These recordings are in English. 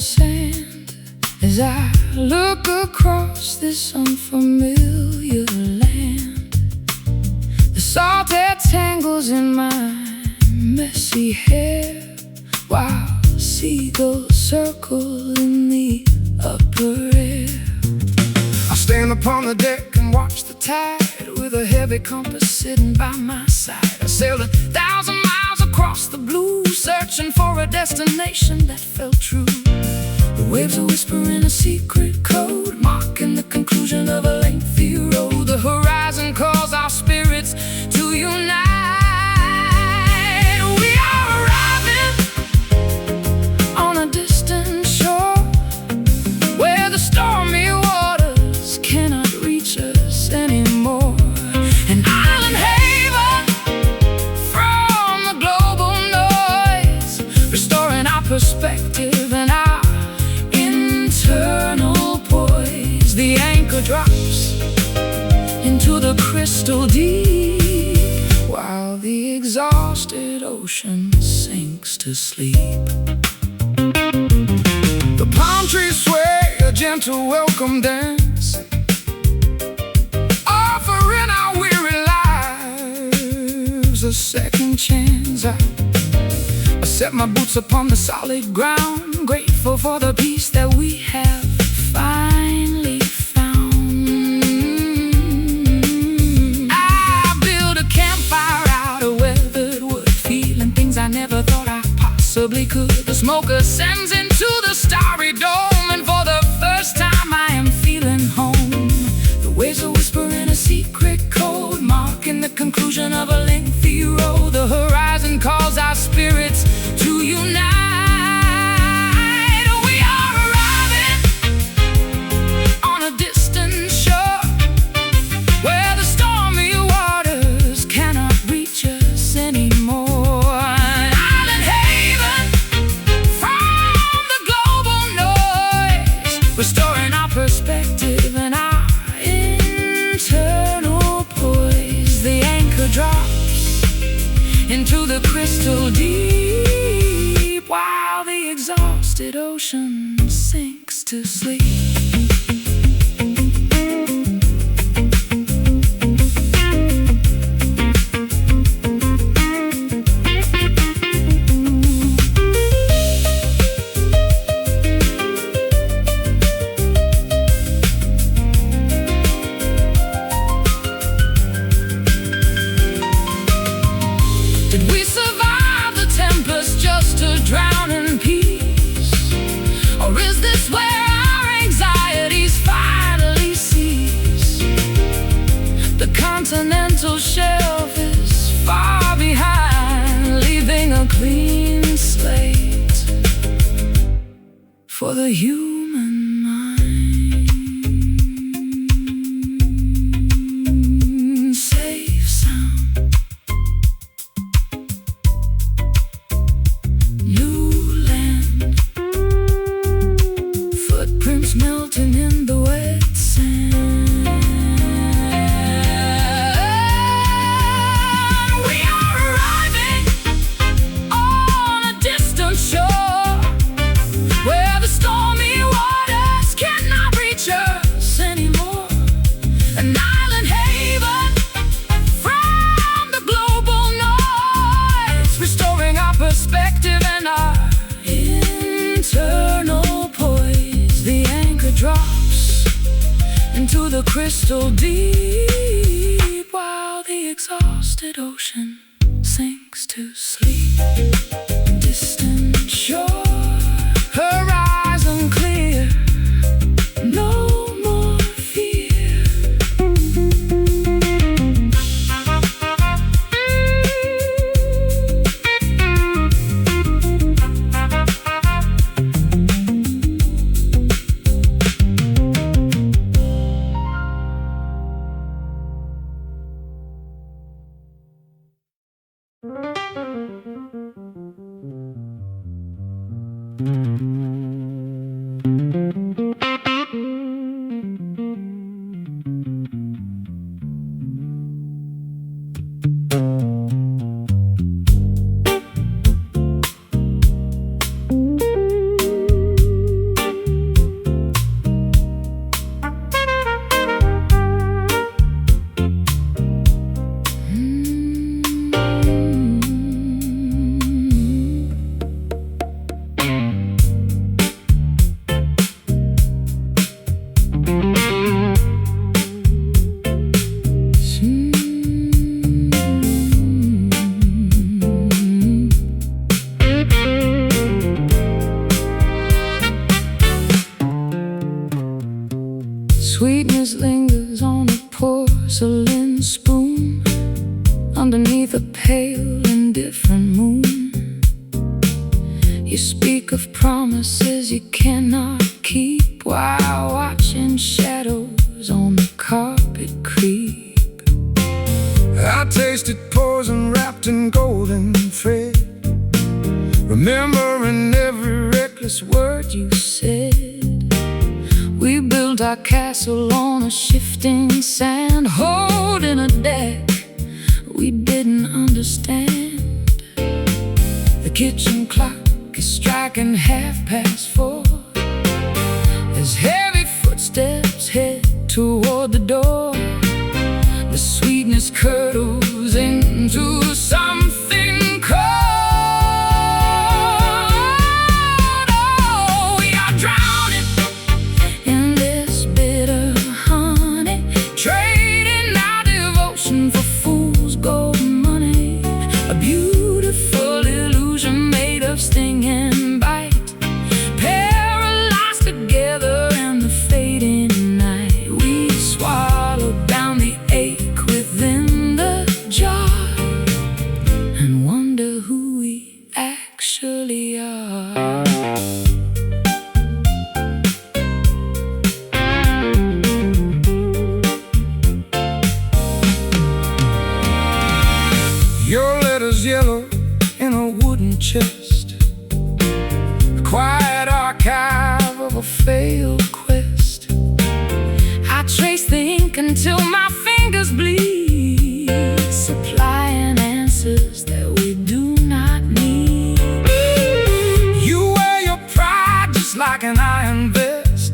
sand as I look across this unfamiliar land. The salt air tangles in my messy hair, while seagulls circle in the upper air. I stand upon the deck and watch the tide with a heavy compass sitting by my side. I sailed 1,000 miles across the blue, searching for a destination that felt true. The waves are whispering a secret code, marking the conclusion of a lengthy road. The horizon calls our spirits to unite. We are arriving on a distant shore, where the stormy waters cannot reach us anymore. An island haven from the global noise, restoring our perspective and our internal poise. The anchor drops into the crystal deep, while the exhausted ocean sinks to sleep. The palm trees sway a gentle welcome dance, offering our weary lives a second chance. I set my boots upon the solid ground, grateful for the peace that we have finally found. I built a campfire out of weathered wood, feeling things I never thought I possibly could. The smoke ascends into the starry dome, and for the first time I am feeling home. The waves are whispering a secret code, marking the conclusion of a lengthy road. The horizon calls our spirits to unite. We are arriving on a distant shore, where the stormy waters cannot reach us anymore. An island haven from the global noise, restoring our perspective and our internal poise. The anchor drops into the crystal deep, while the exhausted ocean sinks to sleep. Did we survive the tempest just to drown in peace? Or is this where our anxieties finally cease? The continental shelf is far behind, leaving a clean slate for the human mind. Safe sound, new land, footprints melting in the wet sand. We are arriving on a distant shore, where the stormy waters cannot reach us anymore. An island haven from the global noise, restoring our perspective and our internal poise. The anchor drops into the crystal deep, while the exhausted ocean sinks to sleep. Distant shore, horizon clear, no more fear. sweetness lingers on a porcelain spoon underneath a pale, indifferent moon. You speak of promises you cannot keep while watching shadows on the carpet creep. I tasted poison wrapped in golden thread, remembering every reckless word you said. We built our castle on a shifting sand, holding a deck we didn't understand. The kitchen clock is striking 4:30 as heavy footsteps head toward the door. The sweetness curdles into something cold. Oh, we are drowning in this bitter honey, trading our devotion for fool's gold money. A beautiful illusion made of sting and bite, paralyzed together in the fading night. We swallowed down the ache within the jar and wonder who we actually are. Your letters yellow in a wooden chest, a quiet archive of a failed quest. I trace the ink until my fingers bleed, supplying answers that we do not need. You wear your pride just like an iron vest,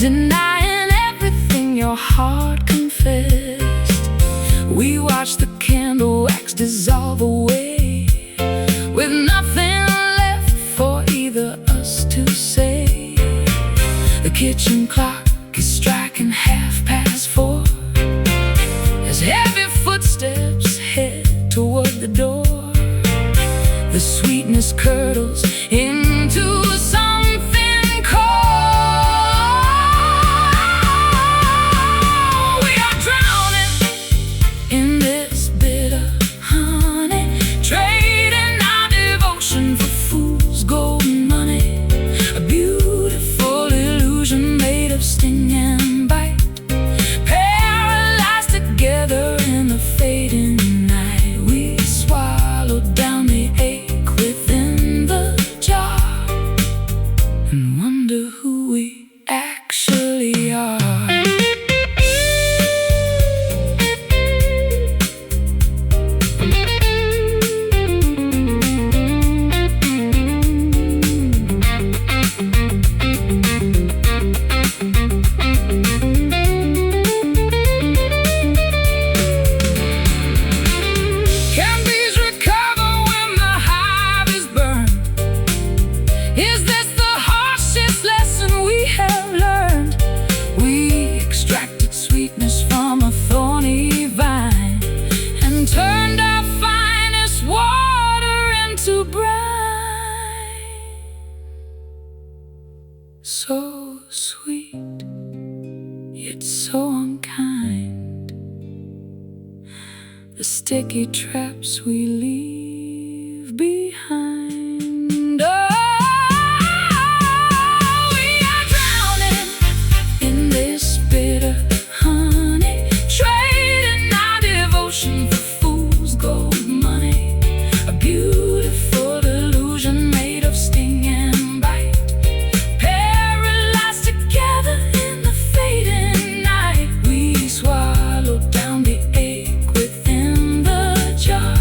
Denying everything your heart confessed. We watch the candle wax dissolve away, with nothing left for either us to say. The kitchen clock is striking 4:30 as heavy footsteps head toward the door. The sweetness curdles into something cold. We are drowning in this bitter honey, trading our devotion for fool's gold money. A beautiful illusion made of sting and bite, paralyzed together in the fading night. We swallowed down the ache within the jar and wonder who we actually are. Can bees recover when the hive is burned? Is this the harshest lesson we have learned? We extracted sweetness from a thorny vine and turned our finest water into brine. So sweet, yet so unkind, the sticky traps we leave behind. Oh, we are drowning in this bitter honey, trading our devotion for fool's gold money. A beautiful illusion made of sting and bite, paralyzed together in the fading night. We swallowed down the ache within the jar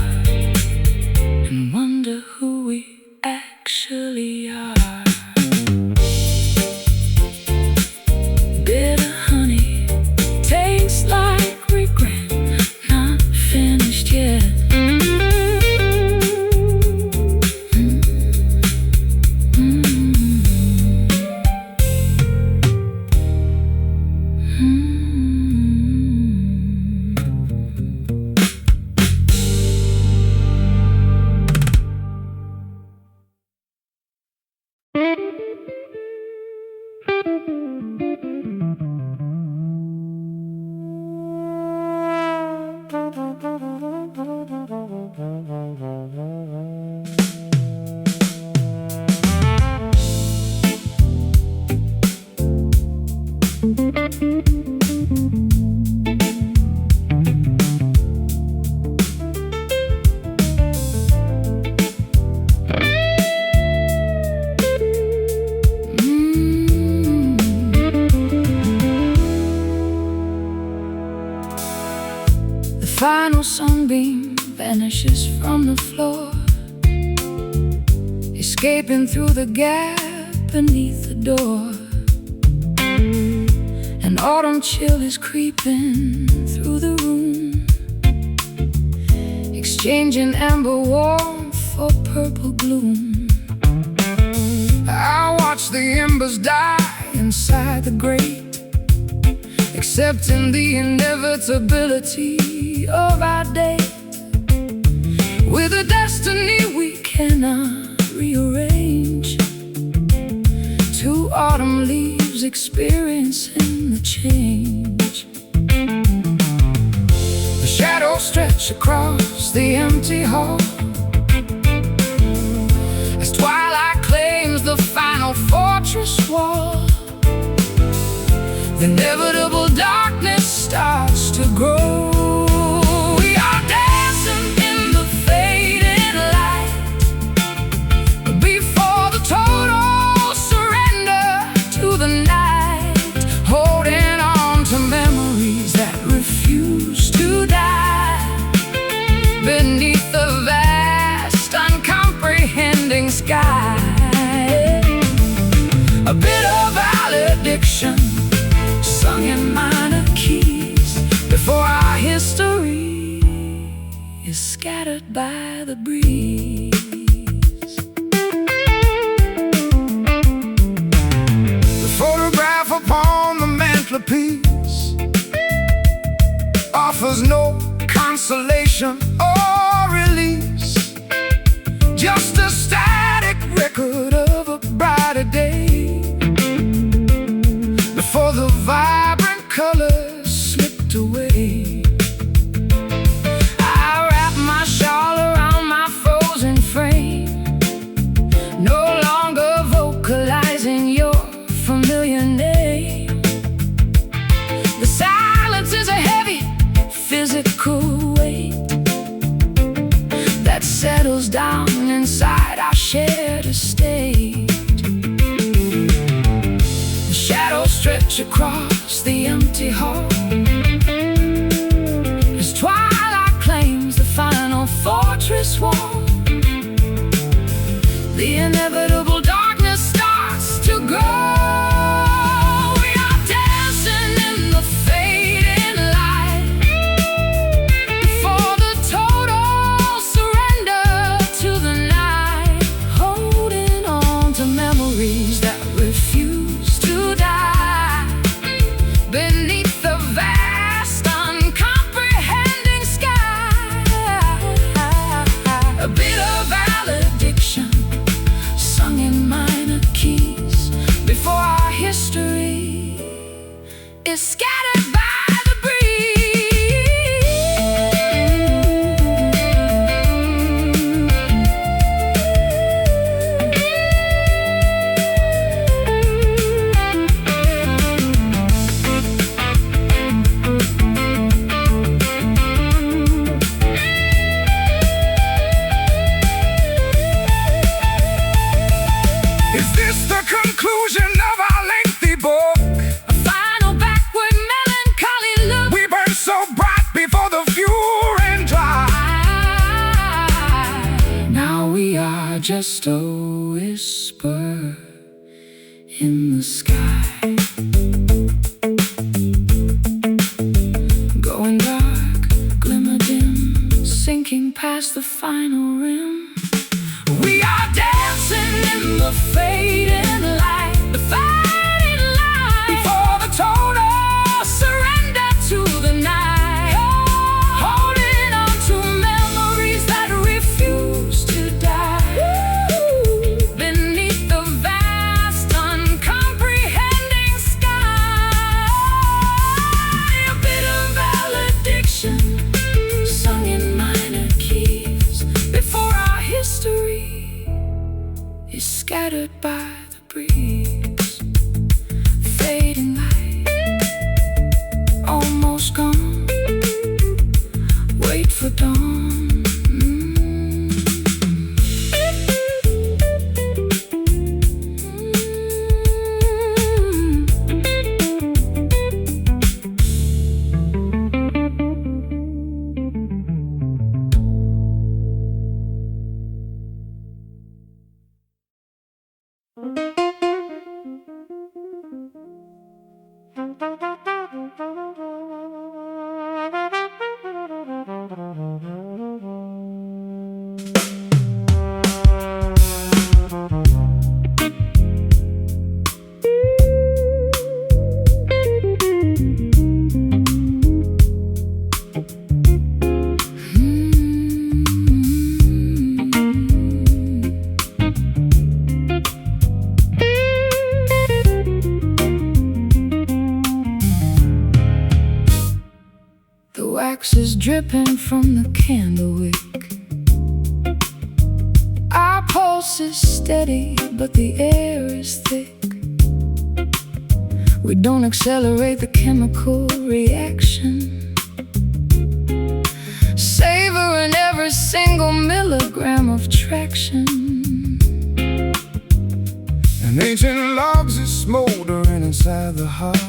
final sunbeam vanishes from the floor, escaping through the gap beneath the door. An autumn chill is creeping through the room, exchanging amber warmth for purple gloom. I watch the embers die inside the grate, accepting the inevitability of our date, with a destiny we cannot rearrange. Two autumn leaves experiencing the change. The shadows stretch across the empty hall as twilight claims the final fortress wall. The inevitable darkness starts to grow. We are dancing in the fading light before the total surrender to the night, holding on to memories that refuse to die beneath the vast, uncomprehending sky. A bit of valediction sung in minor keys before our history is scattered by the breeze. The photograph upon the mantelpiece offers no consolation or release, just a static record of a brighter day before the vibrant colors slipped away. I wrap my shawl around my frozen frame, no longer vocalizing your familiar name. The silence is a heavy physical weight that settles down inside our shared estate. Shadows stretch across the empty hall as twilight claims the final fortress wall. The inevitable darkness starts to grow. We are dancing in the fading light before the total surrender to the night, holding on to memories that refuse to die beneath the vast, uncomprehending sky. A bit of valediction sung in minor keys before our history is scattered by the Is this the conclusion of our lengthy book? A final backward melancholy look. We burned so bright before the fuel ran dry. Now we are just a whisper in the sky, going dark, glimmer dim, sinking past the final rim. We are dancing in the fading light, the fading light, before the total surrender to the night, holding on to memories that refuse to die beneath the vast, uncomprehending sky. A bit of valediction sung in minor keys before our history is scattered by wax is dripping from the candle wick. Our pulse is steady, but the air is thick. We don't accelerate the chemical reaction, savoring every single milligram of traction. And ancient logs is smoldering inside the hearth,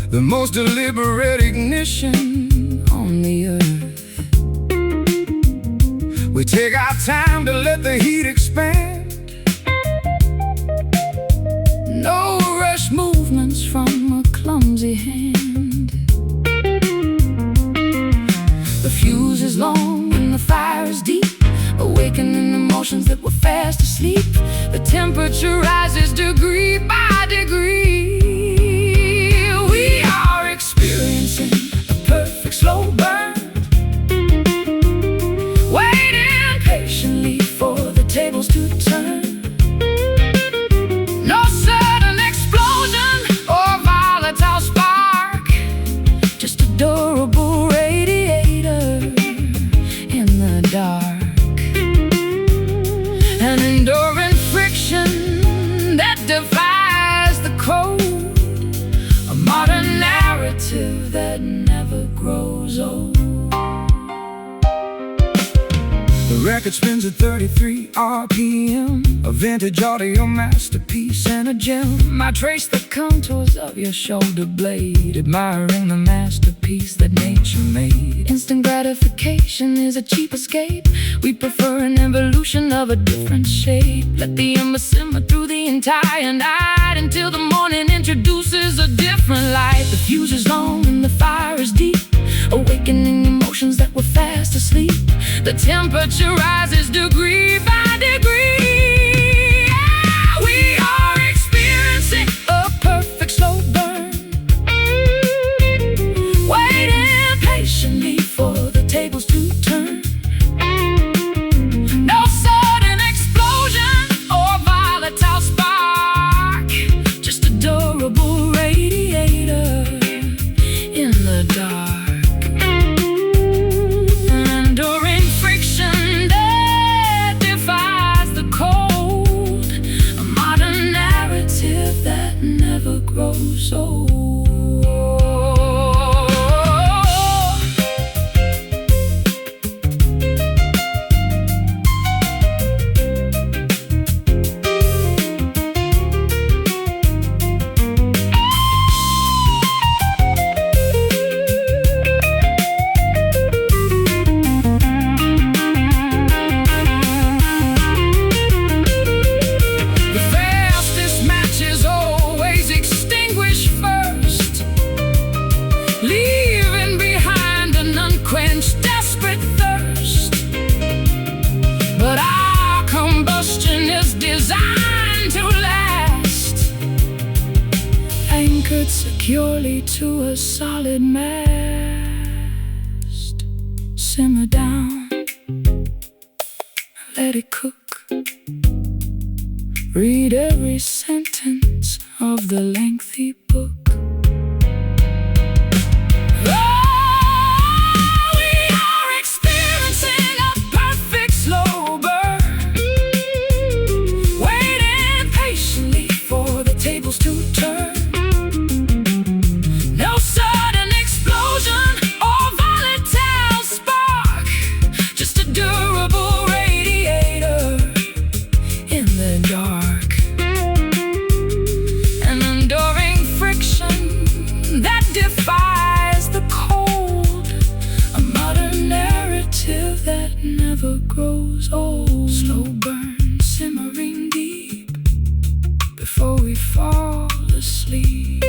the most deliberate ignition on the earth. We take our time to let the heat expand. No rush movements from a clumsy hand. The fuse is long and the fire is deep, awakening emotions that were fast asleep. The temperature rises degree by degree. We are experiencing a perfect slow burn, waiting patiently for the tables to turn. No sudden explosion or volatile spark, just a durable radiator in the dark. An enduring friction that defies the code, a modern narrative that never grows old. The record spins at 33 RPM, a vintage audio masterpiece and a gem. I trace the contours of your shoulder blade, admiring the masterpiece that nature made. Instant gratification is a cheap escape. We prefer an evolution of a different shape. Let the ember simmer through the entire night, until the morning introduces a different light. The fuse is long and the fire is deep, awakening emotions that were fast asleep. The temperature rises degree by degree. We are experiencing a perfect slow burn, waiting patiently for the tables to turn. No sudden explosion or volatile spark, just a durable radiator in the dark. Grows old. Securely to a solid mast. Simmer down, let it cook. Read every sentence of the lengthy book. Grows old. Slow burn, simmering deep before we fall asleep.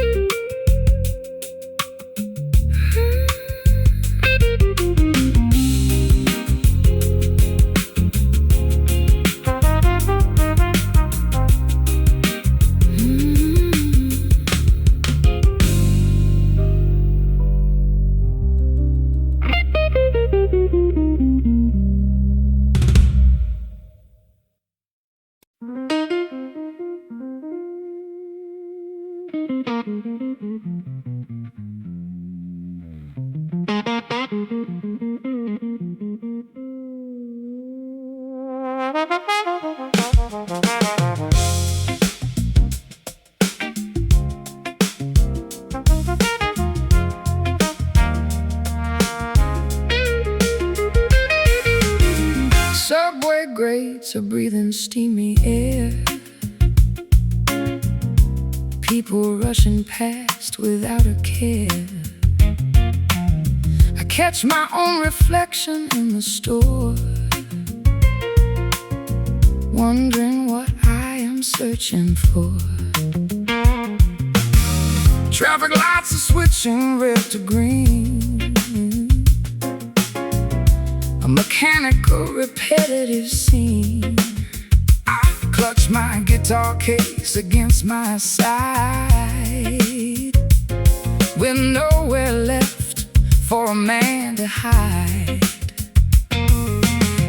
birds are breathing steamy air. People rushing past without a care. I catch my own reflection in the store, wondering what I am searching for. Traffic lights are switching red to green. A mechanical, repetitive scene. I clutch my guitar case against my side, with nowhere left for a man to hide.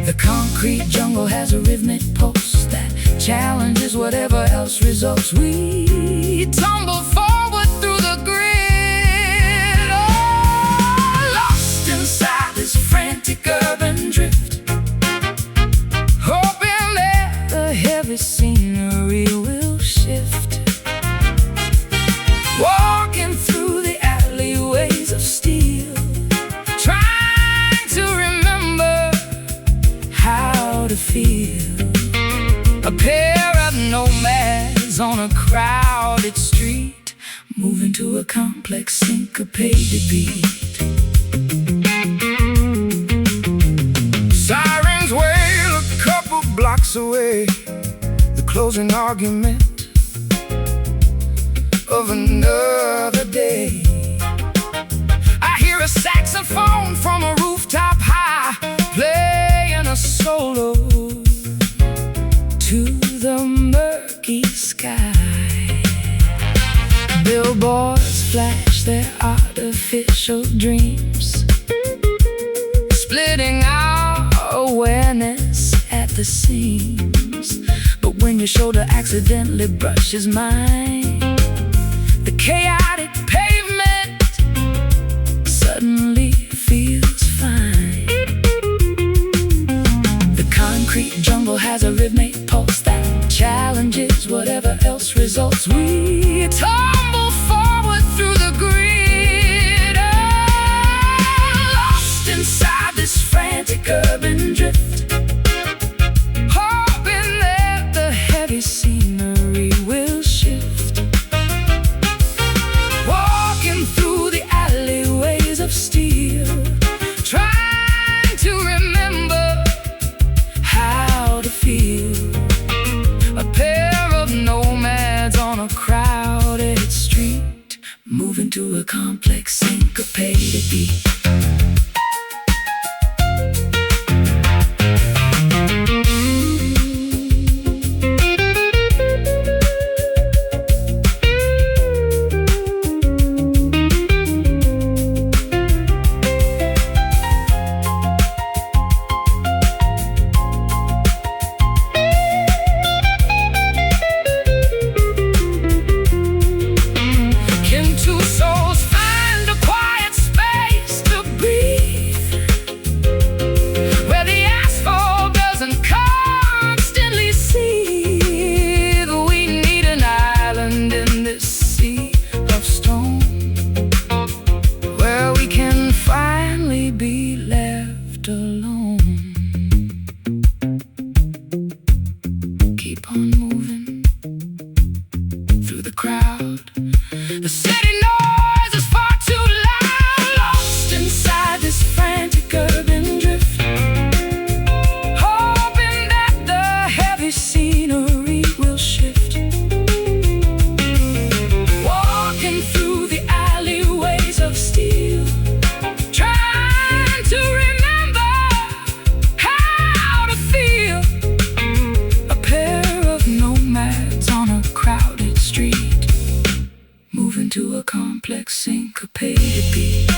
The concrete jungle has a rhythmic pulse that challenges whatever else results. We tumble forward through the grid, oh, lost inside this frantic urban drift, hoping that the heavy scenery will shift. Walking through the alleyways of steel, trying to remember how to feel. A pair of nomads on a crowded street, moving to a complex syncopated beat. Sirens wail a couple blocks away, the closing argument of another day. I hear a saxophone from a rooftop high, playing a solo to the murky sky. Billboards flash their artificial dreams, splitting our awareness at the seams. But when your shoulder accidentally brushes mine, the chaotic pavement suddenly feels fine. The concrete jungle has a rhythmic pulse that challenges whatever else results. We tumble forward through the grid, oh, lost inside this frantic urban drift, hoping that the heavy scenery will shift. Walking through the alleyways of steel, trying to remember how to feel. A pair of nomads on a crowded street, moving to a complex syncopated beat. To a complex syncopated beat.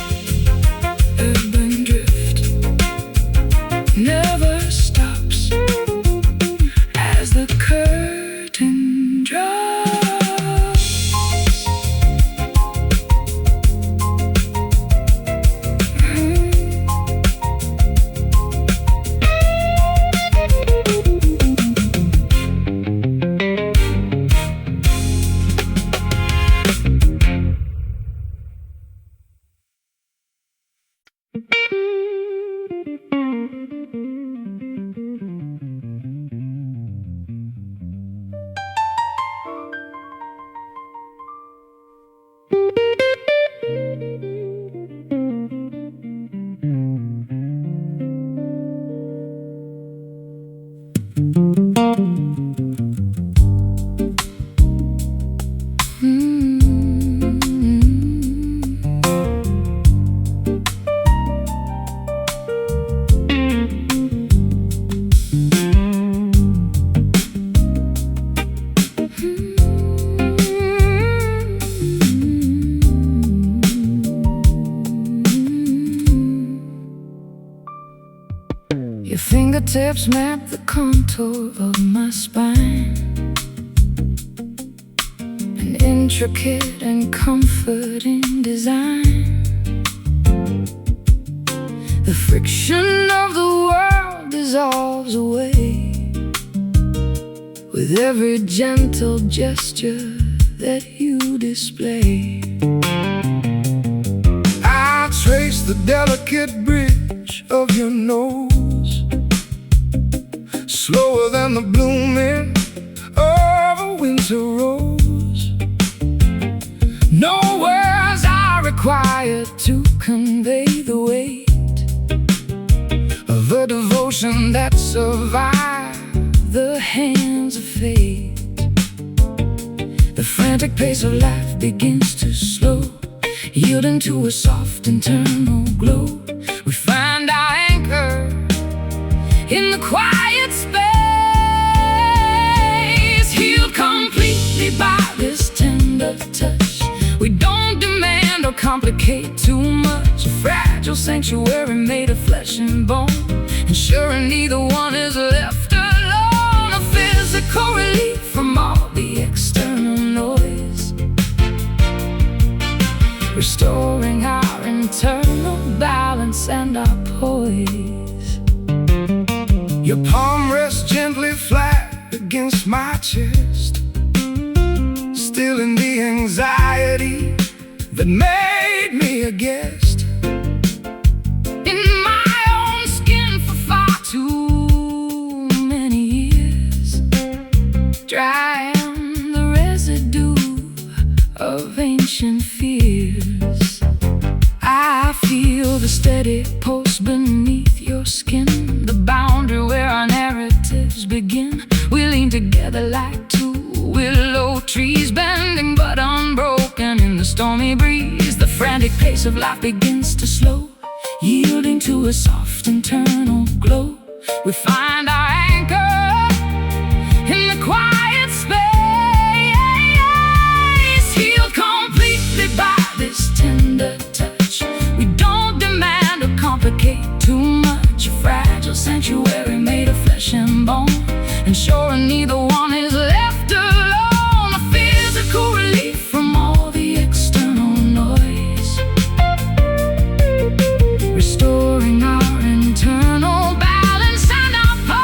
Urban drift never stops as the curtain drops. fingertips map the contour of my spine, an intricate and comforting design. The friction of the world dissolves away with every gentle gesture that you display. I trace the delicate bridge of your nose, slower than the blooming of a winter rose. No words are required to convey the weight of a devotion that survived the hands of fate. The frantic pace of life begins to slow, yielding to a soft internal glow. We find our anchor in the quiet space, healed completely by this tender touch. We don't demand or complicate too much. A fragile sanctuary made of flesh and bone, ensuring neither one is left alone. A physical relief from all the external noise, restoring our internal balance and our poise. Your palm rests gently flat against my chest, stilling the anxiety that made me a guest in my own skin for far too many years, drying the residue of ancient fears. I feel the steady pulse beneath your skin, the boundary where our narratives begin. We lean together like two willow trees, bending but unbroken in the stormy breeze. The frantic pace of life begins to slow, yielding to a soft internal glow. We find our anchor in the quiet space, healed completely by this tender touch. We don't demand or complicate too much. A fragile sanctuary made of flesh and bone, ensuring neither one is left alone. A physical relief from all the external noise, restoring our internal balance and our poise.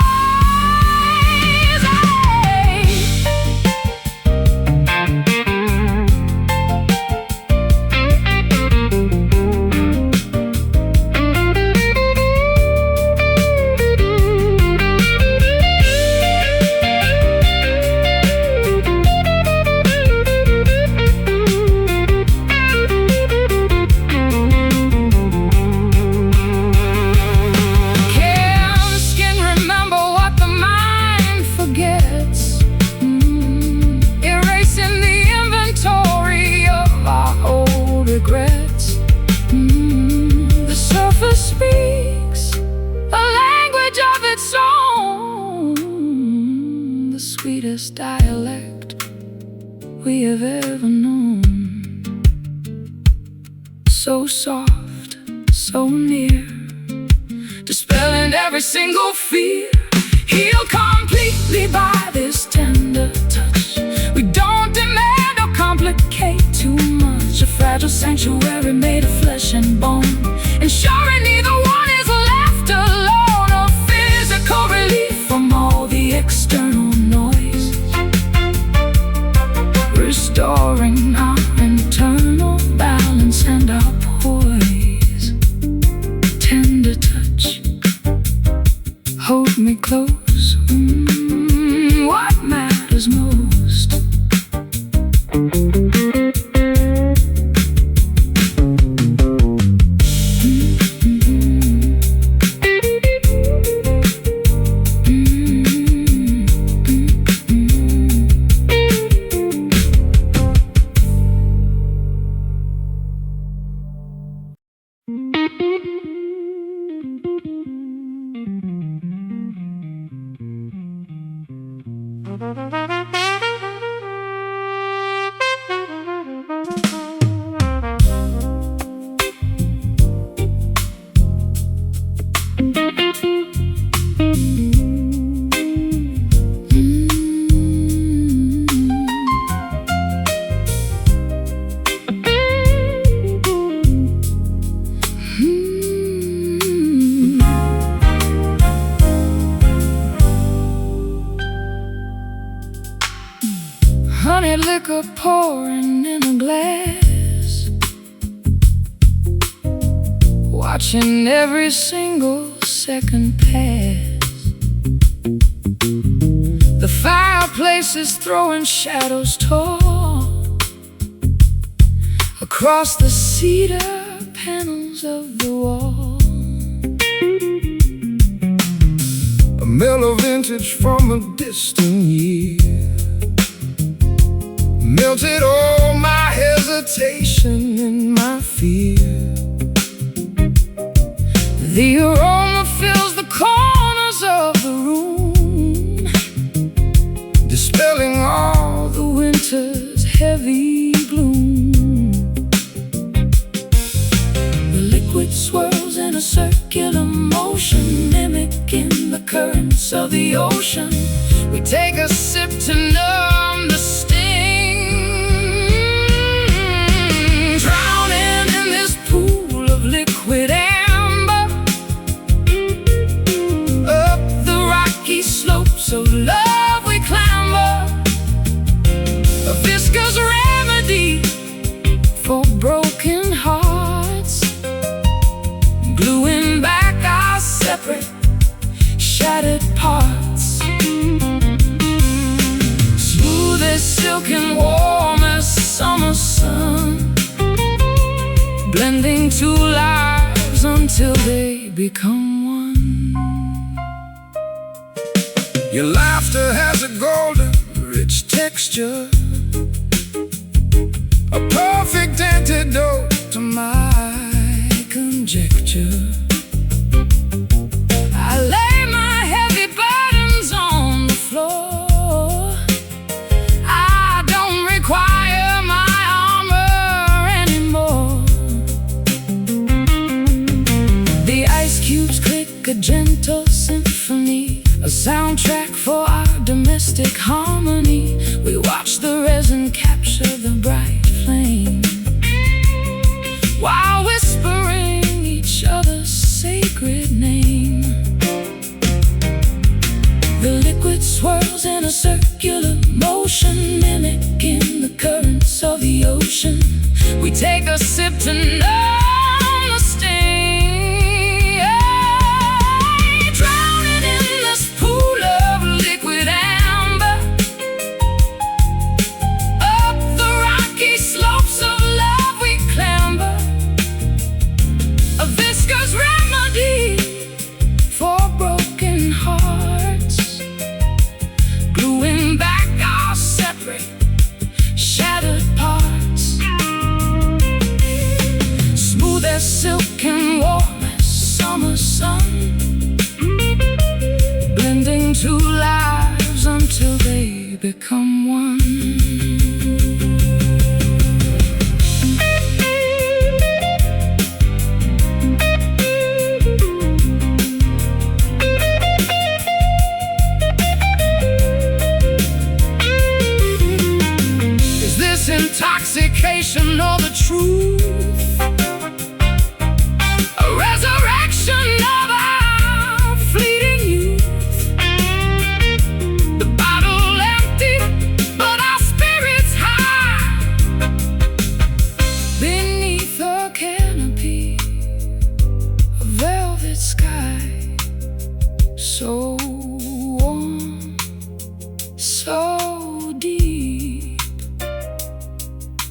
The surface speaks a language of its own, the sweetest dialect we have ever known. So soft, so near, dispelling every single fear, healed completely by this tender touch. We don't demand or complicate too much. A fragile sanctuary made of flesh and bone, ensuring neither one is left alone. A physical relief from all the external noise, restoring our internal balance and our poise. Tender touch, hold me close. What matters most? amber pouring in a glass, watching every single second pass. The fireplace is throwing shadows tall across the cedar panels of the wall. A mellow vintage from a distant year melted all my hesitation and my fear. The aroma fills the corners of the room, dispelling all the winter's heavy gloom. The liquid swirls in a circular motion, mimicking the currents of the ocean. We take a sip to numb the sting, drowning in this pool of liquid amber, up the rocky slopes of love we clamber, a viscous remedy for broken hearts, gluing back our separate, shattered parts. Smooth as silk and warm as summer sun, blending two lives until they become one. Your laughter has a golden, rich texture, a perfect antidote to my conjecture. I lay my heavy burdens on the floor. I don't require my armor anymore. The ice cubes click a gentle symphony, a soundtrack for our domestic harmony. We watch the resin capture the bright flame, while whispering each other's sacred name. The liquid swirls in a circular motion, mimicking the currents of the ocean. We take a sip to numb the sting, drowning in this pool of liquid amber, up the rocky slopes of love we clamber, a viscous remedy for broken hearts, gluing back our separate, shattered parts. Smooth as silk and warm as summer sun, blending two lives until they become one. Intoxication or the truth, A resurrection of our fleeting youth. The bottle empty, but our spirits high, beneath a canopy, a velvet sky, so warm, so deep.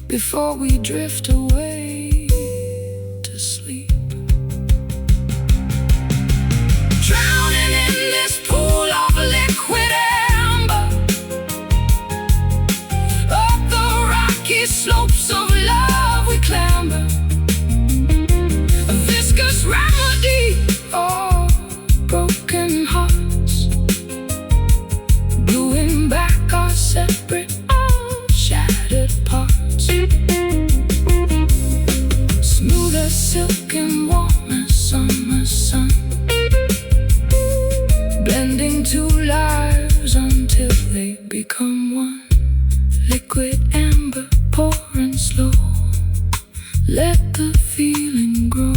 Before we drift away to sleep, drowning in this pool of liquid amber, up the rocky slopes of love we clamber, a viscous remedy for broken hearts, gluing back our separate, shattered parts. Smooth as silk and warm as summer sun, blending two lives until they become one. Liquid amber pouring slow, let the feeling grow.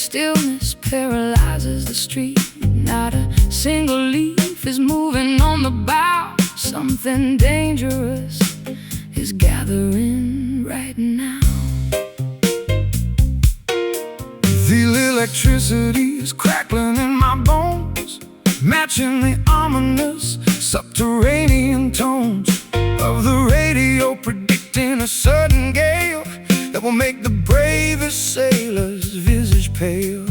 stillness paralyzes the street. Not a single leaf is moving on the bough. Something dangerous is gathering right now. The electricity is crackling in my bones, matching the ominous subterranean tones of the radio, predicting a sudden gale that will make the bravest sailor's visage pale.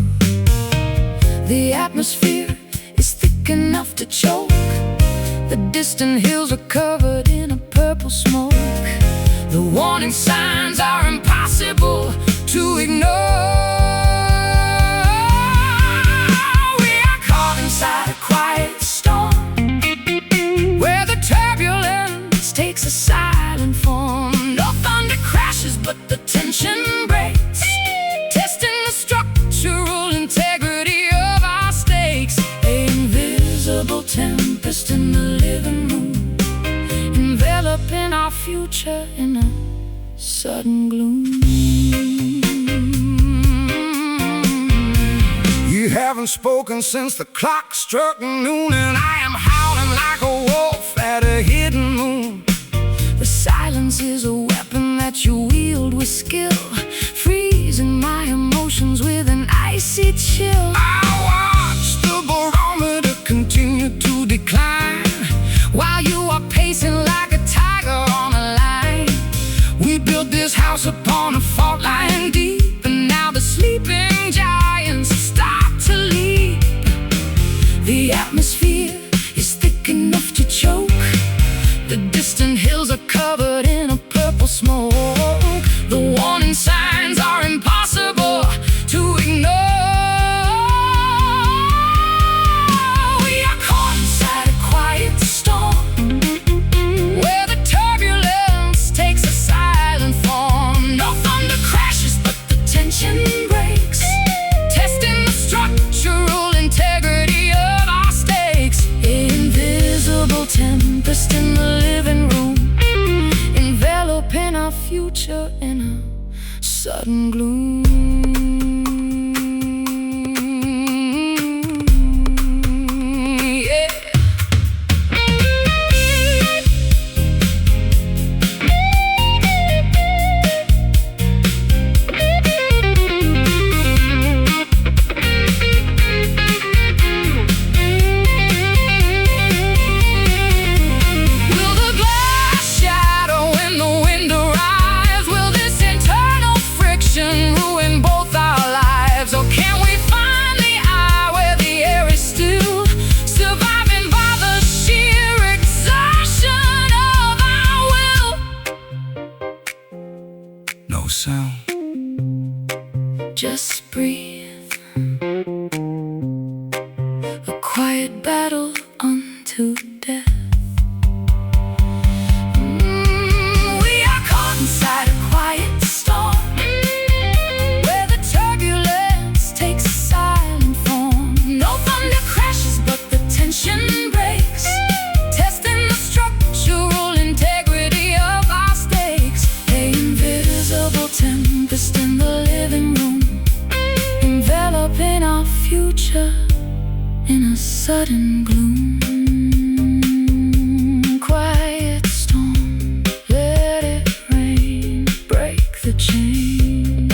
The atmosphere is thick enough to choke. The distant hills are covered in a purple smoke. The warning signs are impossible to ignore. We are caught inside a quiet storm, where the turbulence takes a silent form. No thunder crashes, but the tension breaks, testing the structural integrity of our stakes. An invisible tempest in the living room, enveloping our future in a sudden gloom. You haven't spoken since the clock struck noon, and I am howling like a wolf at a hidden moon. The silence is a weapon that you wield with skill, freezing my emotions with an icy chill. I watch the barometer continue to decline, while you are pacing like a tiger on a line. we built this house upon a fault line deep, And now the sleeping giants start to leap. The atmosphere is thick enough to choke. The distant hills are covered in a purple smoke. The warning signs are impossible to ignore. We are caught inside a quiet storm, where the turbulence takes a silent form. No thunder crashes, but the tension breaks, testing the structural integrity of our stakes. Invisible tempest in the living room, enveloping our future in a sudden gloom. Yeah. Will the glass shadow when the wind arrives? Will this internal friction ruin both our lives? Or can we find the eye where the air is still, surviving by the sheer exertion of our will? no sound. Just breathe. A quiet battle unto death. We are caught inside a quiet storm, where the turbulence takes a silent form. No thunder crashes, but the tension breaks, testing the structural integrity of our stakes. An invisible tempest in the living room, enveloping our future in a sudden gloom. Quiet storm, let it rain, break the chain.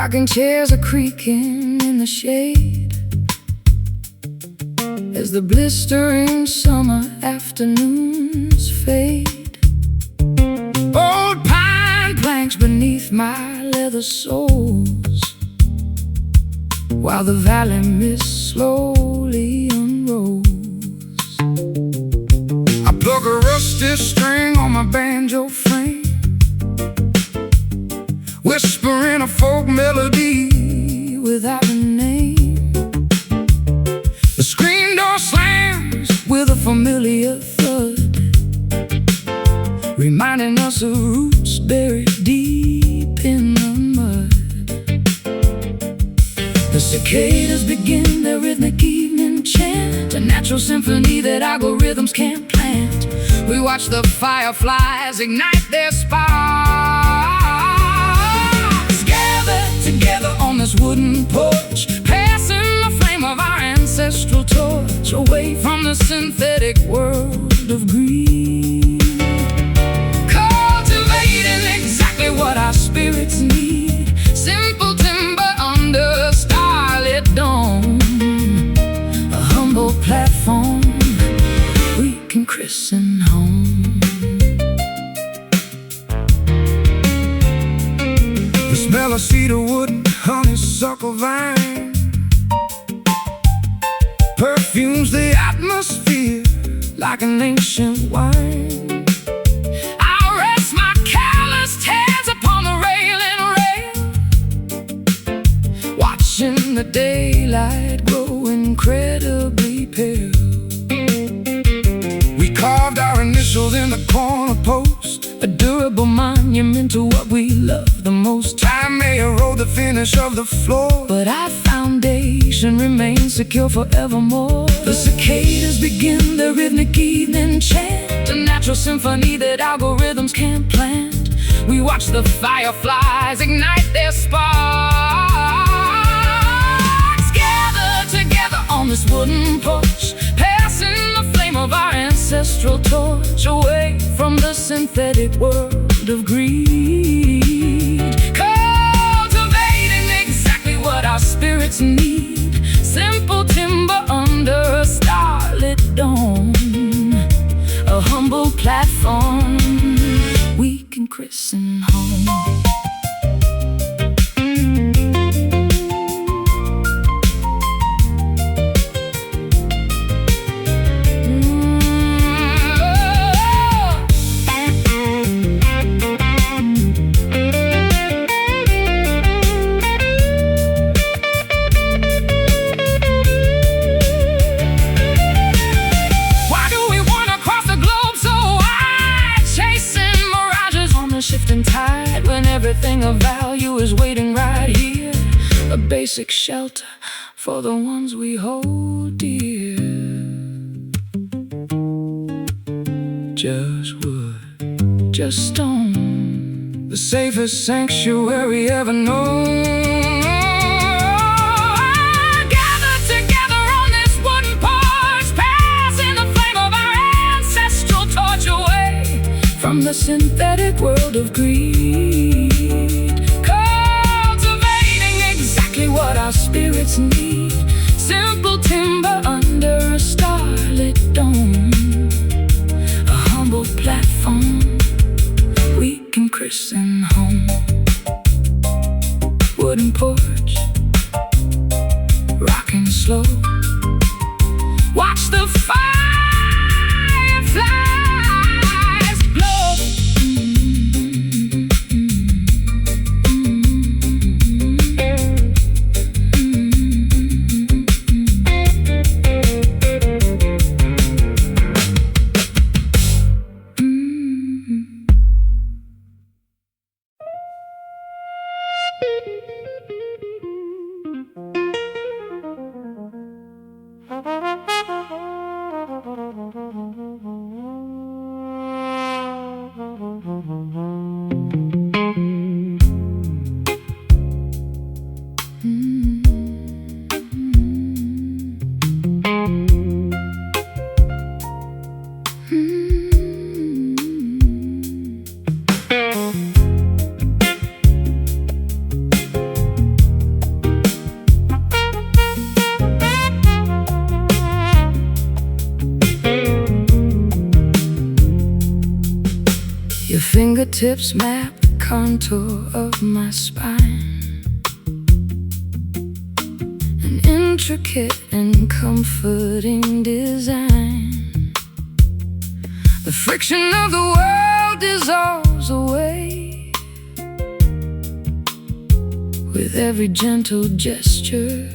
Rocking chairs are creaking in the shade as the blistering summer afternoons fade. Old pine planks beneath my leather soles, while the valley mist slowly unrolls. I plug a rusty string on my banjo frame, whispering a folk melody without a name. The screen door slams with a familiar thud, reminding us of roots buried deep in the mud. The cicadas begin their rhythmic evening chant, a natural symphony that algorithms can't plant. We watch the fireflies ignite their sparks, gathered together on this wooden porch, passing the flame of our ancestral torch away from the synthetic world of greed, cultivating exactly what our spirits need. Simple timber under a starlit dome, a humble platform we can christen home. The smell of cedar wood and honeysuckle vine perfumes the atmosphere like an ancient wine. I rest my calloused hands upon the railing rail, watching the daylight grow incredibly pale. We carved our initials in the corner post, a durable monument to what we love the most. Time may erode the finish of the floor, but our foundation remains secure forevermore. The cicadas begin their rhythmic evening chant, a natural symphony that algorithms can't plant. We watch the fireflies ignite their sparks, gathered together on this wooden porch, passing the flame of our ancestral torch away from the synthetic world of greed, cultivating exactly what our spirits need. Simple timber under a starlit dome, a humble platform we can christen home. Shifting tide when everything of value is waiting right here, a basic shelter for the ones we hold dear. Just wood, just stone, the safest sanctuary ever known. Gathered together on this wooden porch, passing the flame of our ancestral torch away from the synthetic world of greed, cultivating exactly what our spirits need. Simple timber under a starlit dome, a humble platform we can christen home. Wooden porch, rocking slow, watch the fireflies glow. fingertips map the contour of my spine. An intricate and comforting design. The friction of the world dissolves away with every gentle gesture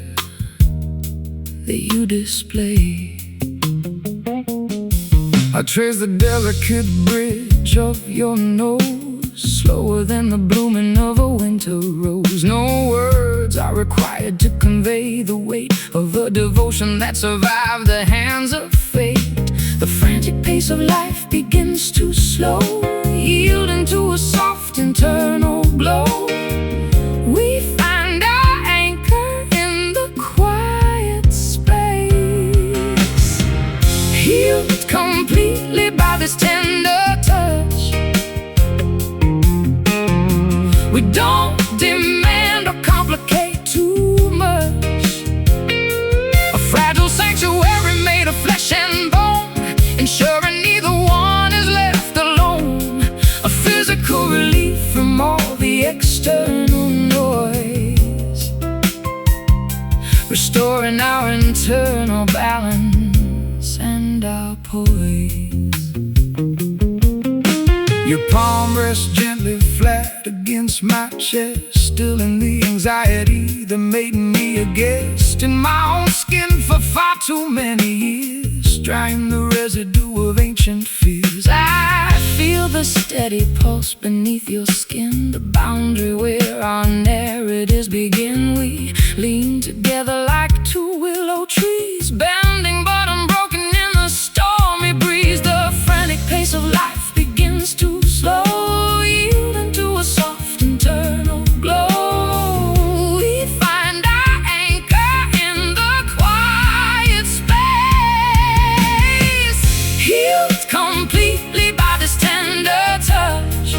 that you display. I trace the delicate bridge of your nose, slower than the blooming of a winter rose. No words are required to convey the weight of a devotion that survived the hands of fate. The frantic pace of life begins to slow, yielding to a soft internal glow. We find our anchor in the quiet space, healed completely by this tender touch. We don't demand or complicate too much. A fragile sanctuary made of flesh and bone, ensuring neither one is left alone. A physical relief from all the external noise, restoring our internal balance and our poise. Your palm rests gently flat against my chest, stilling the anxiety that made me a guest in my own skin for far too many years, drying the residue of ancient fears. I feel the steady pulse beneath your skin, the boundary where our narratives begin. We lean together like two willow trees, bending but unbroken in the stormy breeze. The frantic pace of life begins to slow, yielding to a soft internal glow. We find our anchor in the quiet space, healed completely by this tender touch.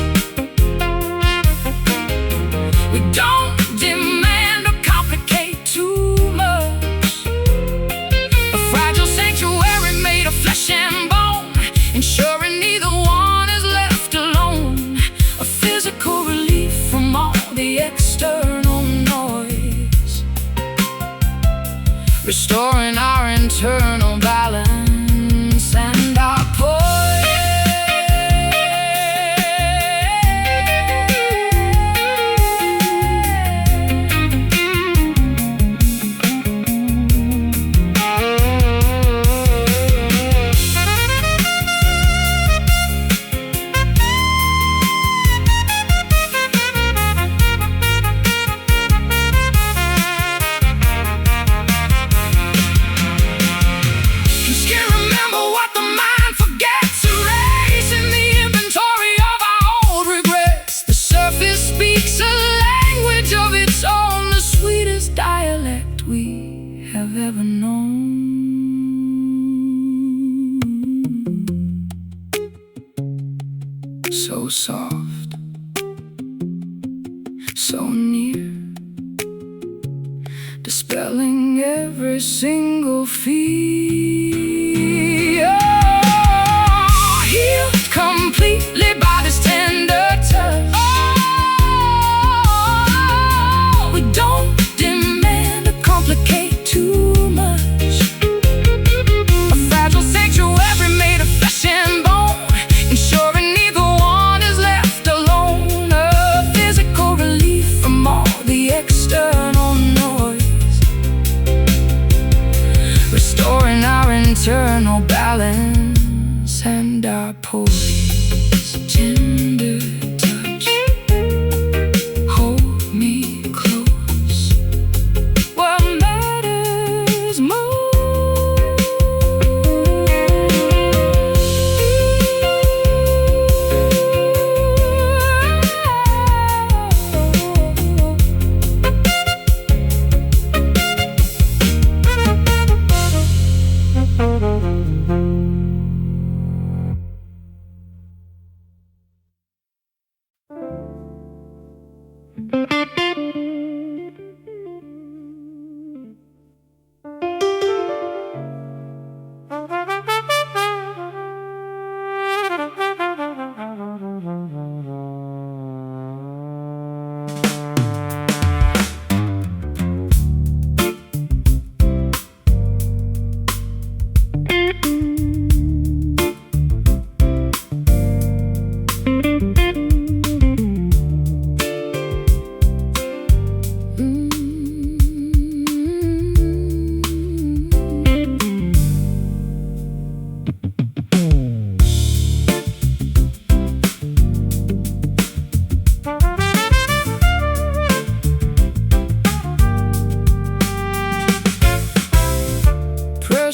We don't demand or complicate too much. A fragile sanctuary made of flesh and bone, ensuring neither one is left alone. A physical relief from all the external noise, restoring our internal balance and our poise. Ever known. So soft, so near, dispelling every single fear. Oh, healed completely by this tender touch. Oh, we don't demand or complicate too much. A fragile sanctuary made of flesh and bone, ensuring neither one is left alone. A physical relief from all the external noise, restoring our internal balance and our poise. Tender touch, hold me close. What matters most?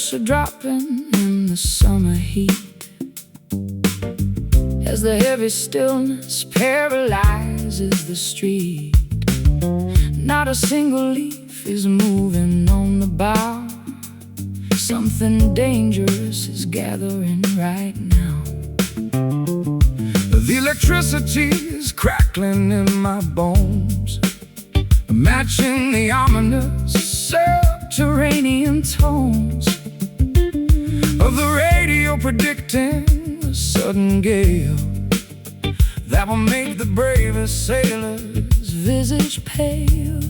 raindrops are dropping in the summer heat, as the heavy stillness paralyzes the street. Not a single leaf is moving on the bough. Something dangerous is gathering right now. The electricity is crackling in my bones, matching the ominous subterranean tones of the radio, predicting a sudden gale that will make the bravest sailor's visage pale.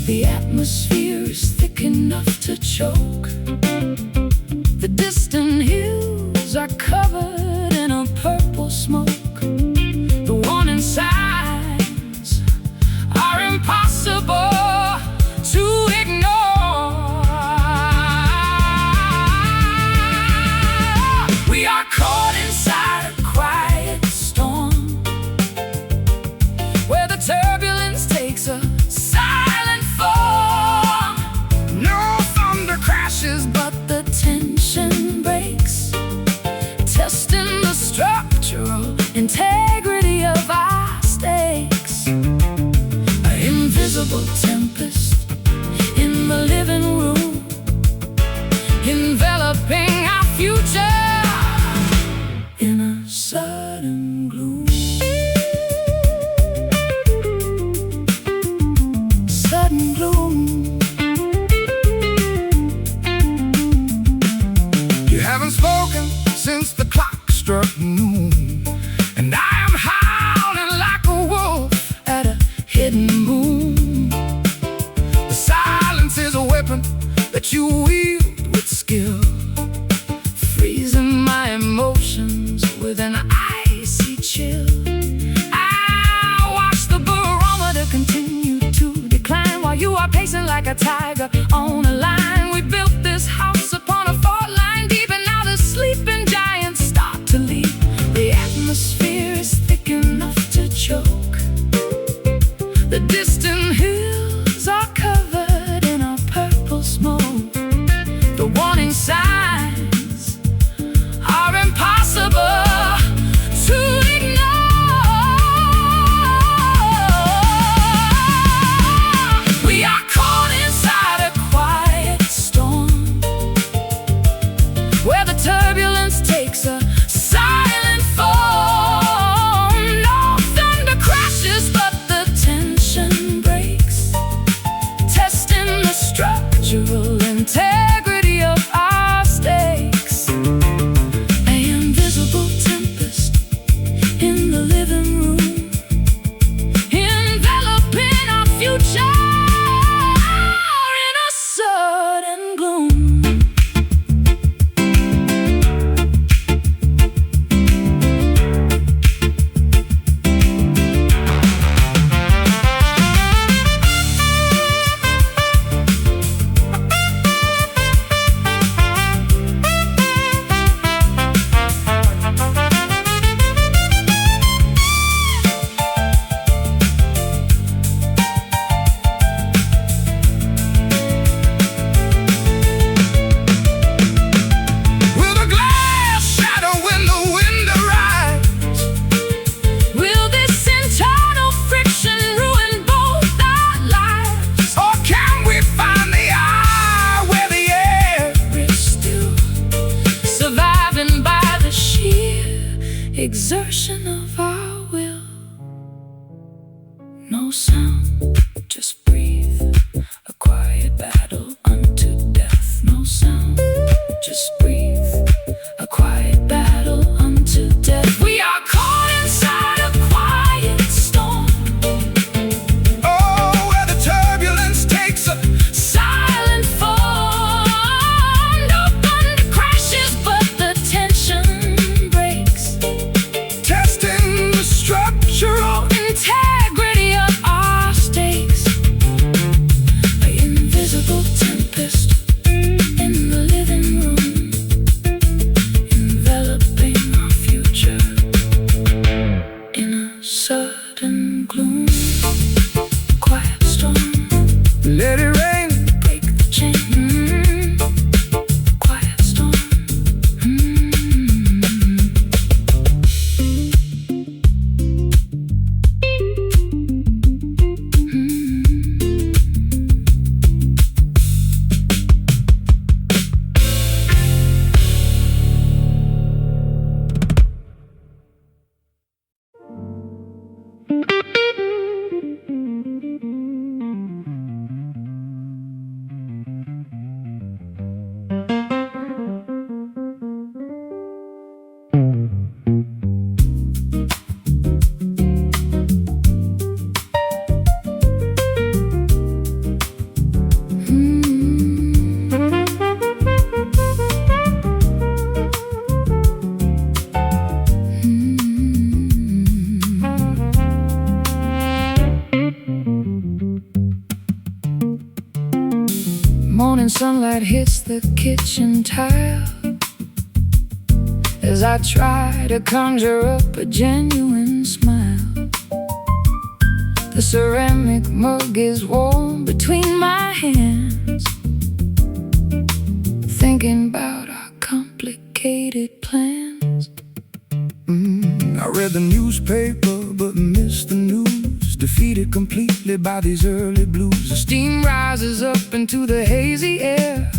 The atmosphere is thick enough to choke. The distant hills are covered in a purple smoke. The warning signs are impossible to ignore. We are caught inside a quiet storm, where the turbulence takes a silent form. No thunder crashes, but the tension breaks, testing the structural integrity of our stakes. An invisible tempest in the living room, enveloping our future in a sudden gloom. Sudden gloom. You haven't spoken since the clock struck noon, and I am howling like a wolf at a hidden moon. The silence is a weapon that you wield with skill, freezing my emotions with an icy chill. I watch the barometer continue to decline, while you are pacing like a tiger on a line. We built this house upon a fault line deep, and now the sleeping giants start to leap. The atmosphere is thick enough to choke. The distant hills are covered in a purple smoke. The warning signs are impossible to ignore. We are caught inside a quiet storm, where the turbulence takes a silent form. No thunder crashes, but the tension breaks, testing the structural integrity of our stakes. An invisible tempest in the living room, enveloping our future in a sudden gloom. Will the glass shatter when the wind arrives? Will this internal friction ruin both our lives? Or can we find the eye where the air is still, surviving by the sheer exertion of our will? No sound, just breathe, a quiet battle unto death. No sound, just breathe, a quiet battle unto death. We are caught inside a quiet storm, oh, where the turbulence takes a silent form. No thunder crashes, but the tension breaks, testing the structural integrity of our stakes. An invisible tempest in the living room, enveloping our future in a sudden gloom. Quiet storm, let it rain, break the chain. Morning sunlight hits the kitchen tile as I try to conjure up a genuine smile. The ceramic mug is warm between my hands, thinking about our complicated plans. I read the newspaper but missed the news, defeated completely by these early blues. The steam rises up into the hazy air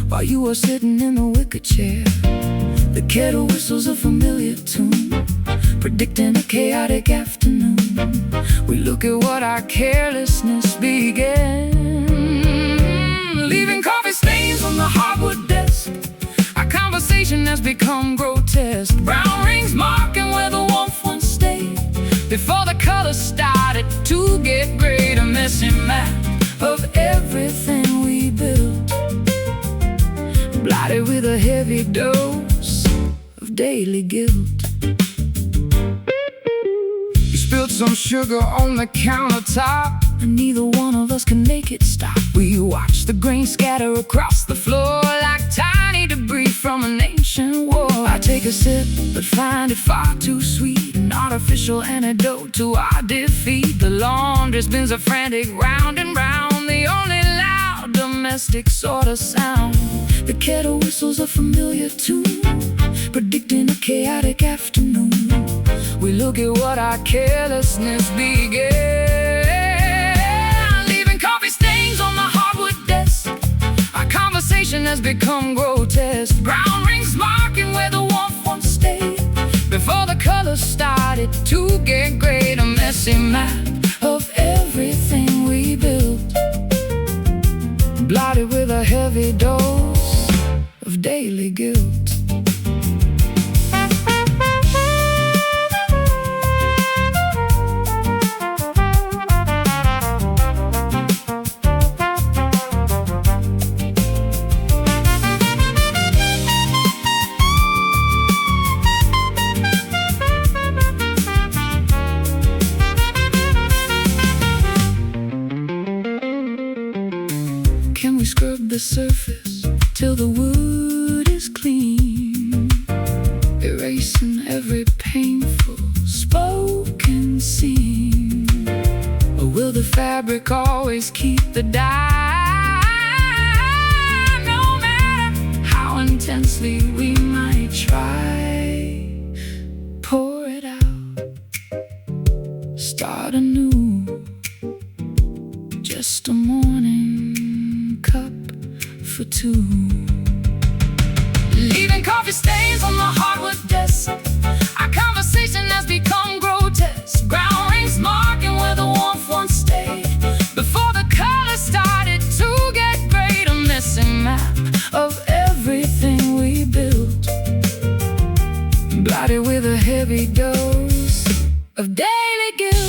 while you are sitting in the wicker chair. The kettle whistles a familiar tune, predicting a chaotic afternoon. We look at what our carelessness began, leaving coffee stains on the hardwood desk. Our conversation has become grotesque, brown rings marking where the warmth once stayed. Before the colors started to get gray, a messy map of everything we built, blotted with a heavy dose of daily guilt. You spilled some sugar on the countertop, and neither one of us can make it stop. we watch the grain scatter across the floor like tiny debris from an ancient war. I take a sip but find it far too sweet, an artificial antidote to our defeat. The laundry spins a frantic round and round, the only loud domestic sort of sound. The kettle whistles a familiar tune, predicting a chaotic afternoon. We look at what our carelessness began, leaving coffee stains on the hardwood desk. Our conversation has become grotesque, brown rings marking where the warmth once stayed. Before the colors started to get gray, a messy map of everything we built, blotted with a heavy dose of daily guilt. Can we scrub the surface till the wood is clean, erasing every painful spoken scene? Or will the fabric always keep the dye, no matter how intensely we might try? Pour it out, start anew, just a morning cup for two. Leaving coffee stains on the hardwood desk. Our conversation has become grotesque, brown rings marking where the warmth once stayed. Before the colors started to get gray, a messy map of everything we built, blotted with a heavy dose of daily guilt.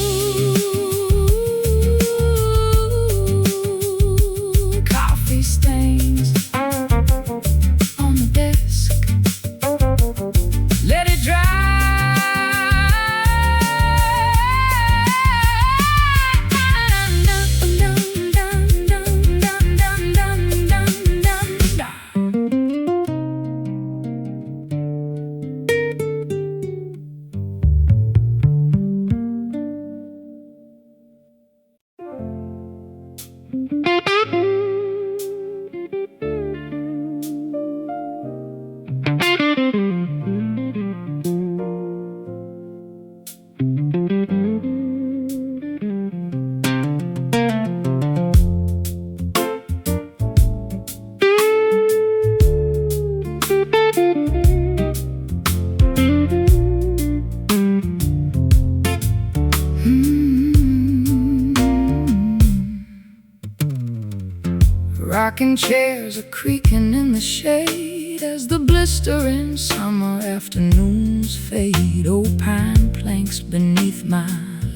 Rocking chairs are creaking in the shade as the blistering summer afternoons fade. Old pine planks beneath my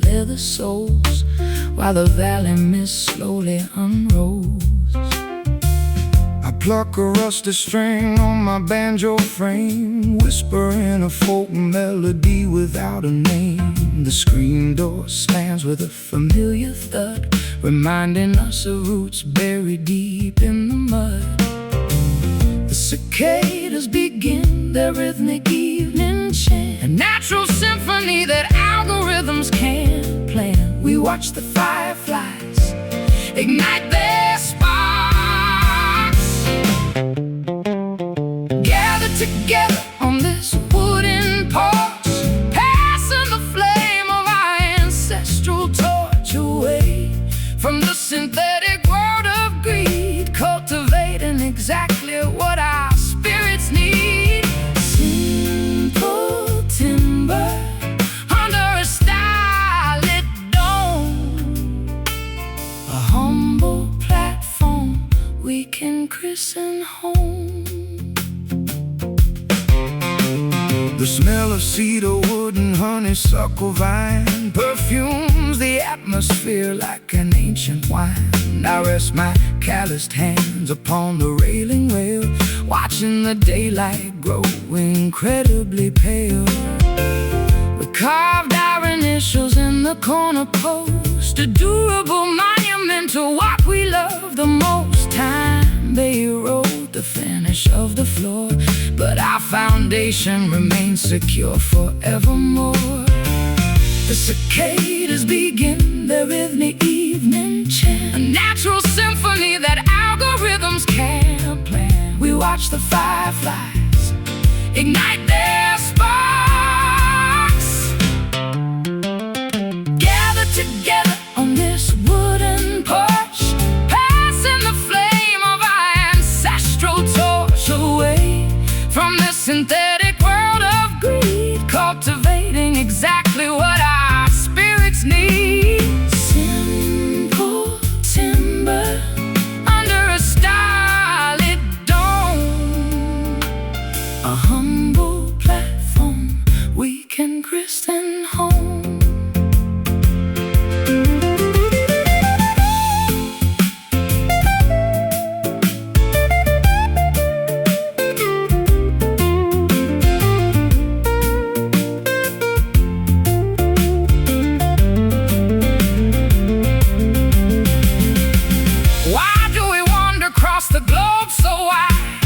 leather soles while the valley mist slowly unrolls. I pluck a rusty string on my banjo frame, whispering a folk melody without a name. The screen door slams with a familiar thud, reminding us of roots buried deep in the mud. The cicadas begin their rhythmic evening chant, a natural symphony that algorithms can't plan. We watch the fireflies ignite their sparks, gather together on this wooden porch, passing the flame of our ancestral torch away from the synthetic world of greed, cultivating exactly what our spirits need. Simple timber under a starlit dome, a humble platform we can christen home. The smell of cedar wood and honeysuckle vine perfumes the atmosphere like an ancient wine. I rest my calloused hands upon the railing rail, watching the daylight grow incredibly pale. We carved our initials in the corner post, a durable monument to what we love the most. Time they erode the finish of the floor, but our foundation remains secure forevermore. The cicadas begin their rhythmic evening chant, a natural symphony that algorithms can't plan. We watch the fireflies ignite their sparks, gather together on this wooden porch, passing the flame of our ancestral torch away from the synthetic world of greed, cultivating exactly what our spirits need. Simple timber under a starlit dome, a humble platform we can christen home. The globe so wide,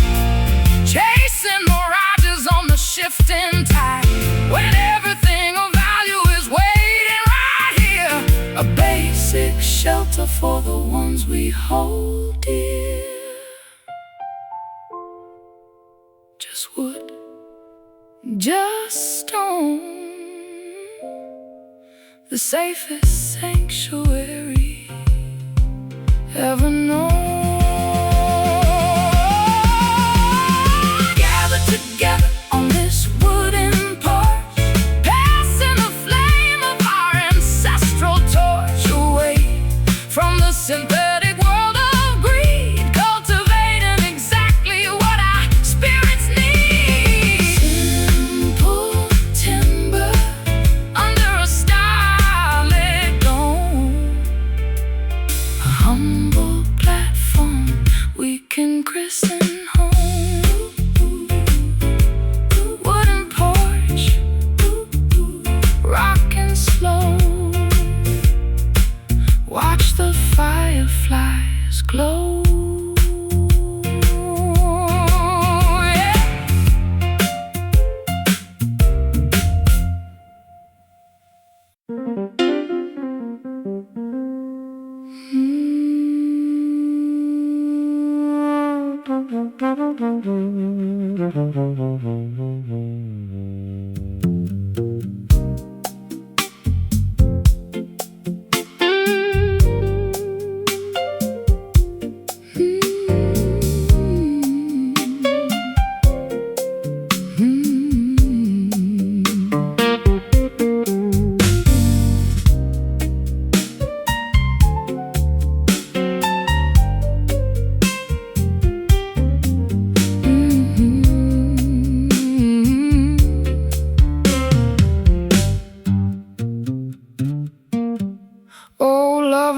chasing mirages on the shifting tide, when everything of value is waiting right here, a basic shelter for the ones we hold dear. Just wood, just stone, the safest sanctuary ever known. Together on this wooden porch, passing the flame of our ancestral torch away from the synthetic world of greed, cultivating exactly what our spirits need. Simple timber under a starlit dome, a humble platform we can christen home. Watch the fireflies glow.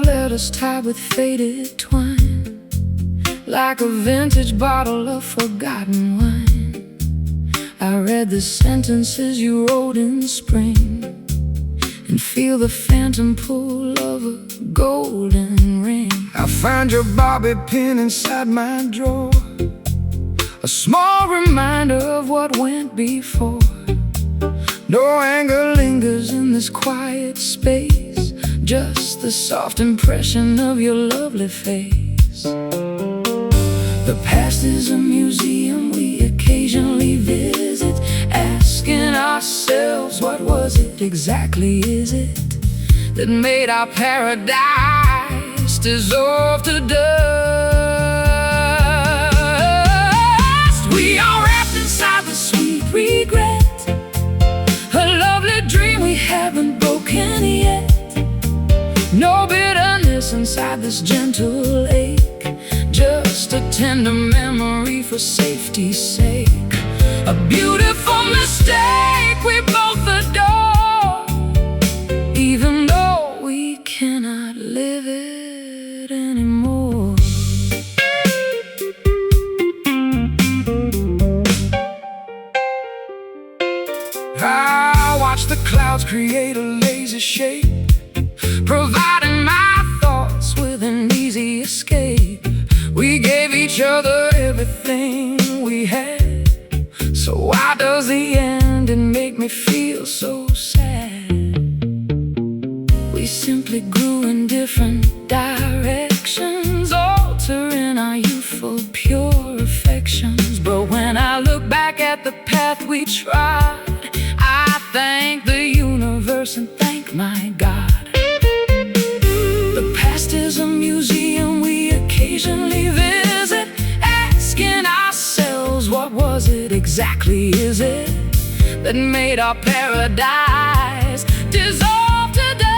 Letters tied with faded twine, like a vintage bottle of forgotten wine. I read the sentences you wrote in spring, and feel the phantom pull of a golden ring. I find your bobby pin inside my drawer, a small reminder of what went before. No anger lingers in this quiet space, just the soft impression of your lovely face. The past is a museum we occasionally visit, asking ourselves, what was it exactly, is it, that made our paradise dissolve to dust? We are wrapped inside the sweet regret, a lovely dream we haven't broken yet. No bitterness inside this gentle ache, just a tender memory for safety's sake. A beautiful mistake we both adore, even though we cannot live it anymore. I watch the clouds create a lazy shape, providing my thoughts with an easy escape. We gave each other everything we had, so why does the ending make me feel so sad? We simply grew in different directions, altering our youthful pure affections. But when I look back at the path we trod, I thank the universe and thank my God. The past is a museum we occasionally visit, asking ourselves, what was it exactly, is it, that made our paradise dissolve to dust?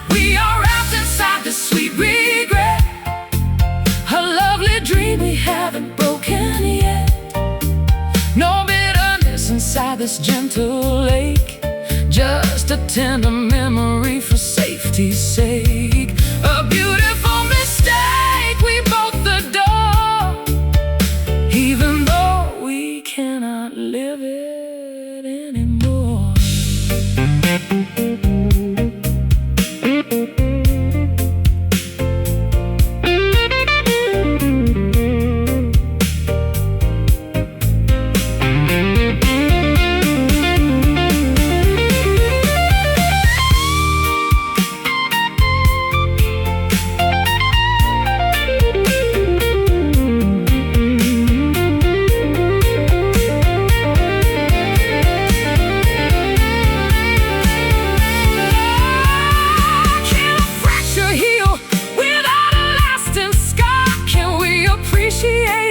We are wrapped inside the sweet regret, a lovely dream we haven't broken yet. No bitterness inside this gentle lake, just a tender memory for safety's sake. A beautiful mistake we both adore, even though we cannot live it anymore.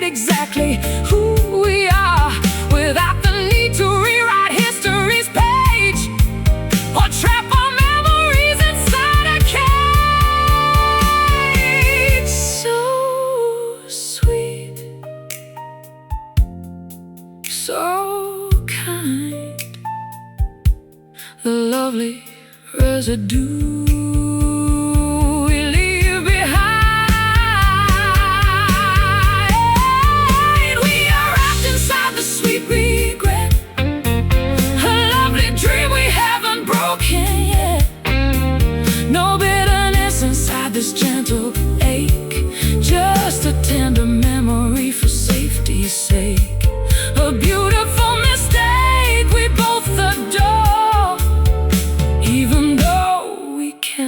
Exactly who we are, without the need to rewrite history's page, or trap our memories inside a cage. So sweet, so kind, the lovely residue this gentle ache, just a tender memory for safety's sake. A beautiful mistake we both adore, even though we can't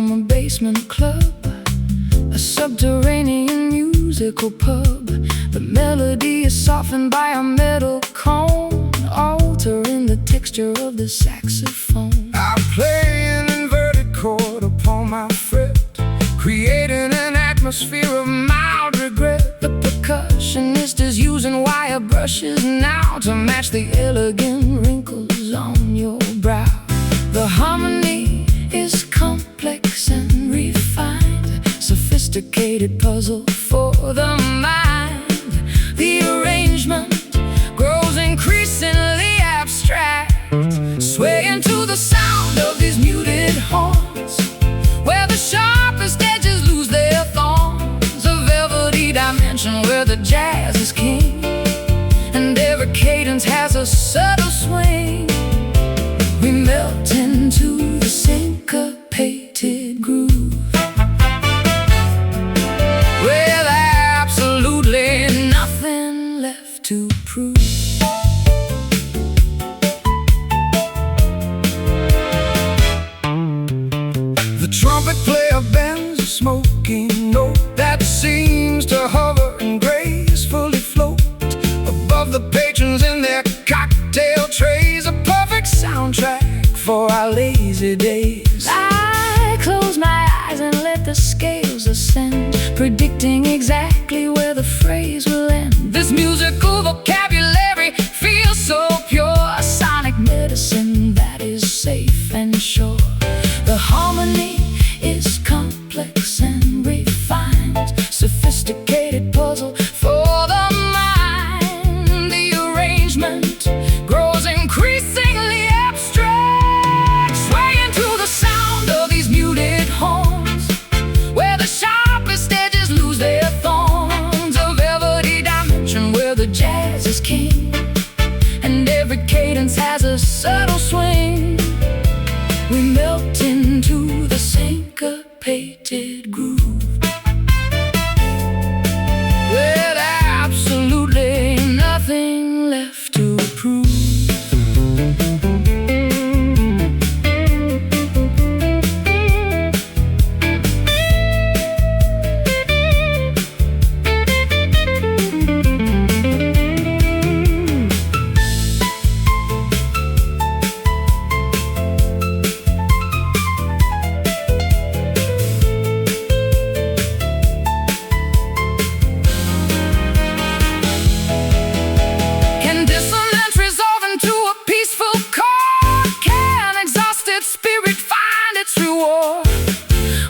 from a basement club, a subterranean musical pub. The melody is softened by a metal cone, altering the texture of the saxophone. I play an inverted chord upon my fret, creating an atmosphere of mild regret. The percussionist is using wire brushes now to match the elegant wrinkles on your brow. The harmony is complex and refined, sophisticated puzzle for the mind. The arrangement grows increasingly abstract, swaying to the sound of these muted horns, where the sharpest edges lose their thorns. A velvety dimension where the jazz is king, and every cadence has a subtle swing. We melt into the syncopated groove, with absolutely nothing left to prove. The trumpet player bends a smoking note that seems to hover and gracefully float above the patrons in their cocktail trays, a perfect soundtrack for our lazy days. I close my eyes and let the scales ascend, predicting exactly where the phrase will end. This musical vocabulary feels so pure, a sonic medicine that is safe and sure. The harmony is complex and refined, sophisticated puzzle for the mind. The arrangement grows increasingly abstract, swaying to the sound of these muted horns, where the sharpest edges lose their thorns. A velvety dimension where the jazz is king, and every cadence has a subtle swing. We melt into the syncopated groove, with absolutely nothing left to prove.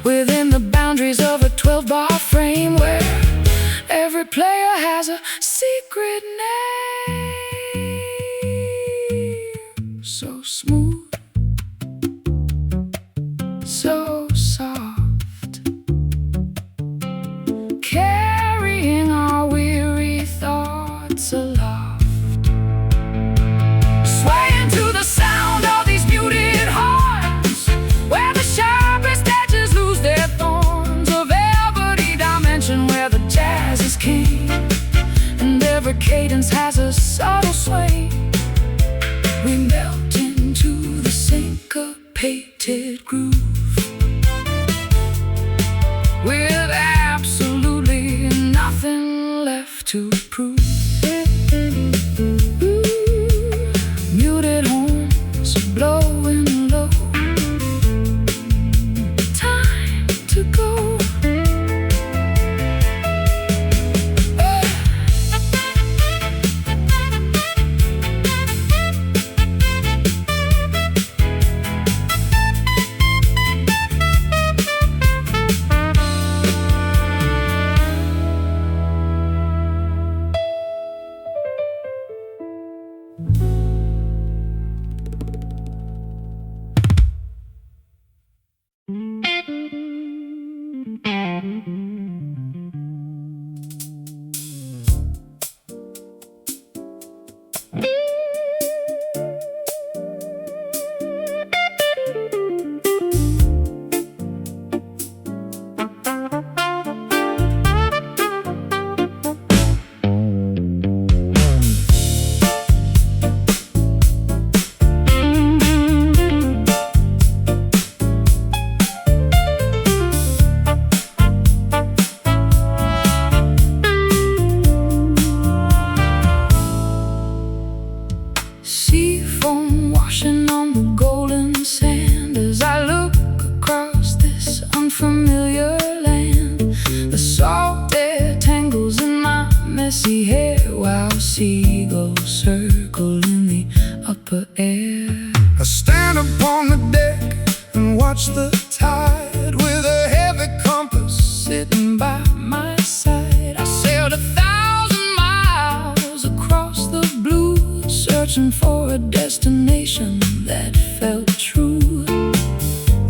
Within the boundaries of a 12-bar frame, where every player has a secret name. So smooth, so soft, carrying our weary thoughts aloft, swaying to the sound of these muted horns, where the sharpest edges lose their thorns. A velvety dimension where the jazz is king, and every cadence has a subtle swing. We melt into the syncopated groove, with absolutely nothing left to prove. Ooh, muted horns blowing low, time to go. unfamiliar land. The salt air tangles in my messy hair, while seagulls circle in the upper air. I stand upon the deck and watch the tide, with a heavy compass sitting by my side. I sailed 1,000 miles across the blue, searching for a destination that felt true.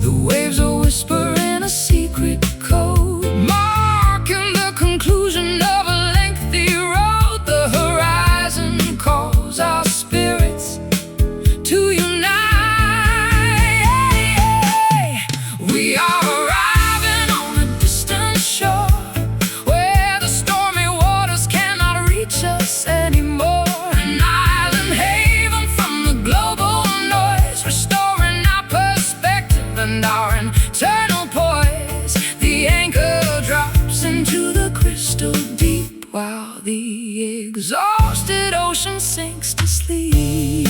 The waves are whispering a secret code, marking the conclusion of a lengthy road. The horizon calls our spirits to unite. We are arriving on a distant shore, where the stormy waters cannot reach us anymore. An island haven from the global noise, restoring our perspective and our internal poise. The anchor drops into the crystal deep, while the exhausted ocean sinks to sleep.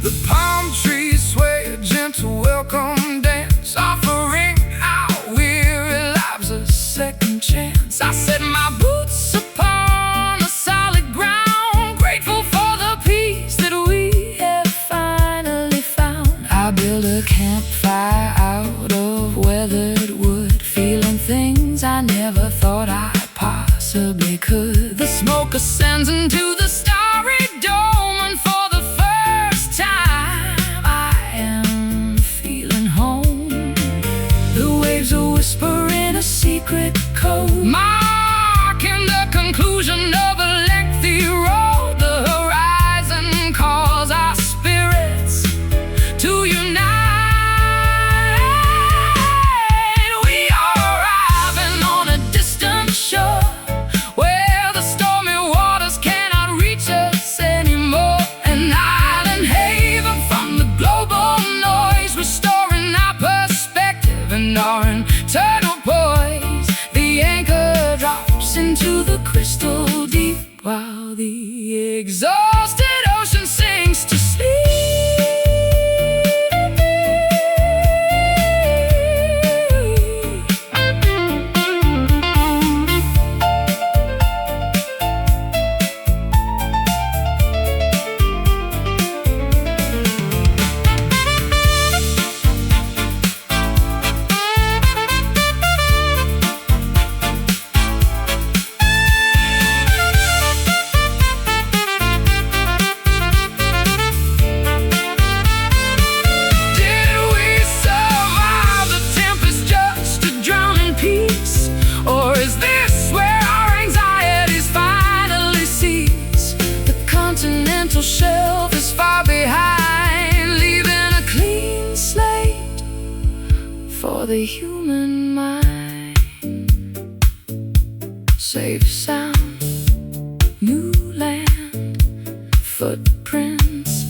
The palm trees sway a gentle welcome dance, offering our weary lives a second chance. I set my boots upon the solid ground, grateful for the peace that we have finally found. I build a campfire out of weathered wood, feeling things I never thought I possibly could. The smoke ascends into the starry dome, and for the first time I am feeling home. The waves are whispering a secret code, marking the conclusion of a lengthy road. The horizon calls our spirits to unite. We are arriving on a distant shore, where the stormy waters cannot reach us anymore. An island haven from the global noise, restoring our perspective and our internal poise. The anchor drops into the crystal deep, while the exhausted ocean sinks to sleep. Shelf is far behind, leaving a clean slate for the human mind. Safe sound, new land, footprints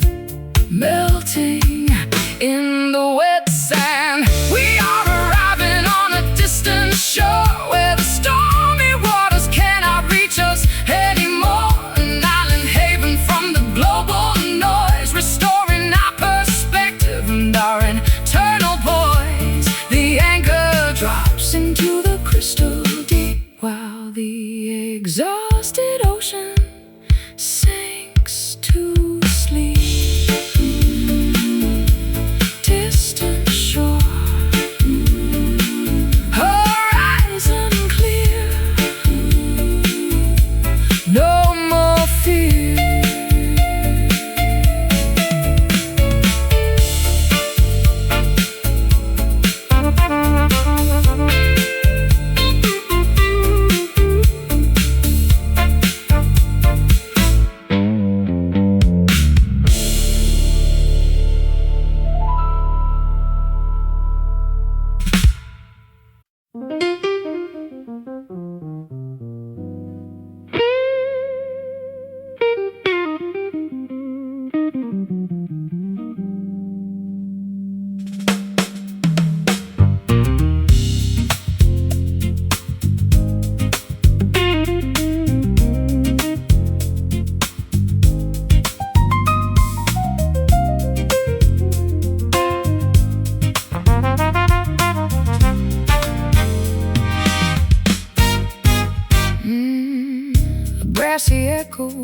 melting in the wet sand. We are arriving on a distant shore, where the stormy waters cannot reach us anymore. An island haven from the global noise, restoring our perspective and our internal poise. The anchor drops into the crystal deep, while the exhausted ocean sinks to sleep.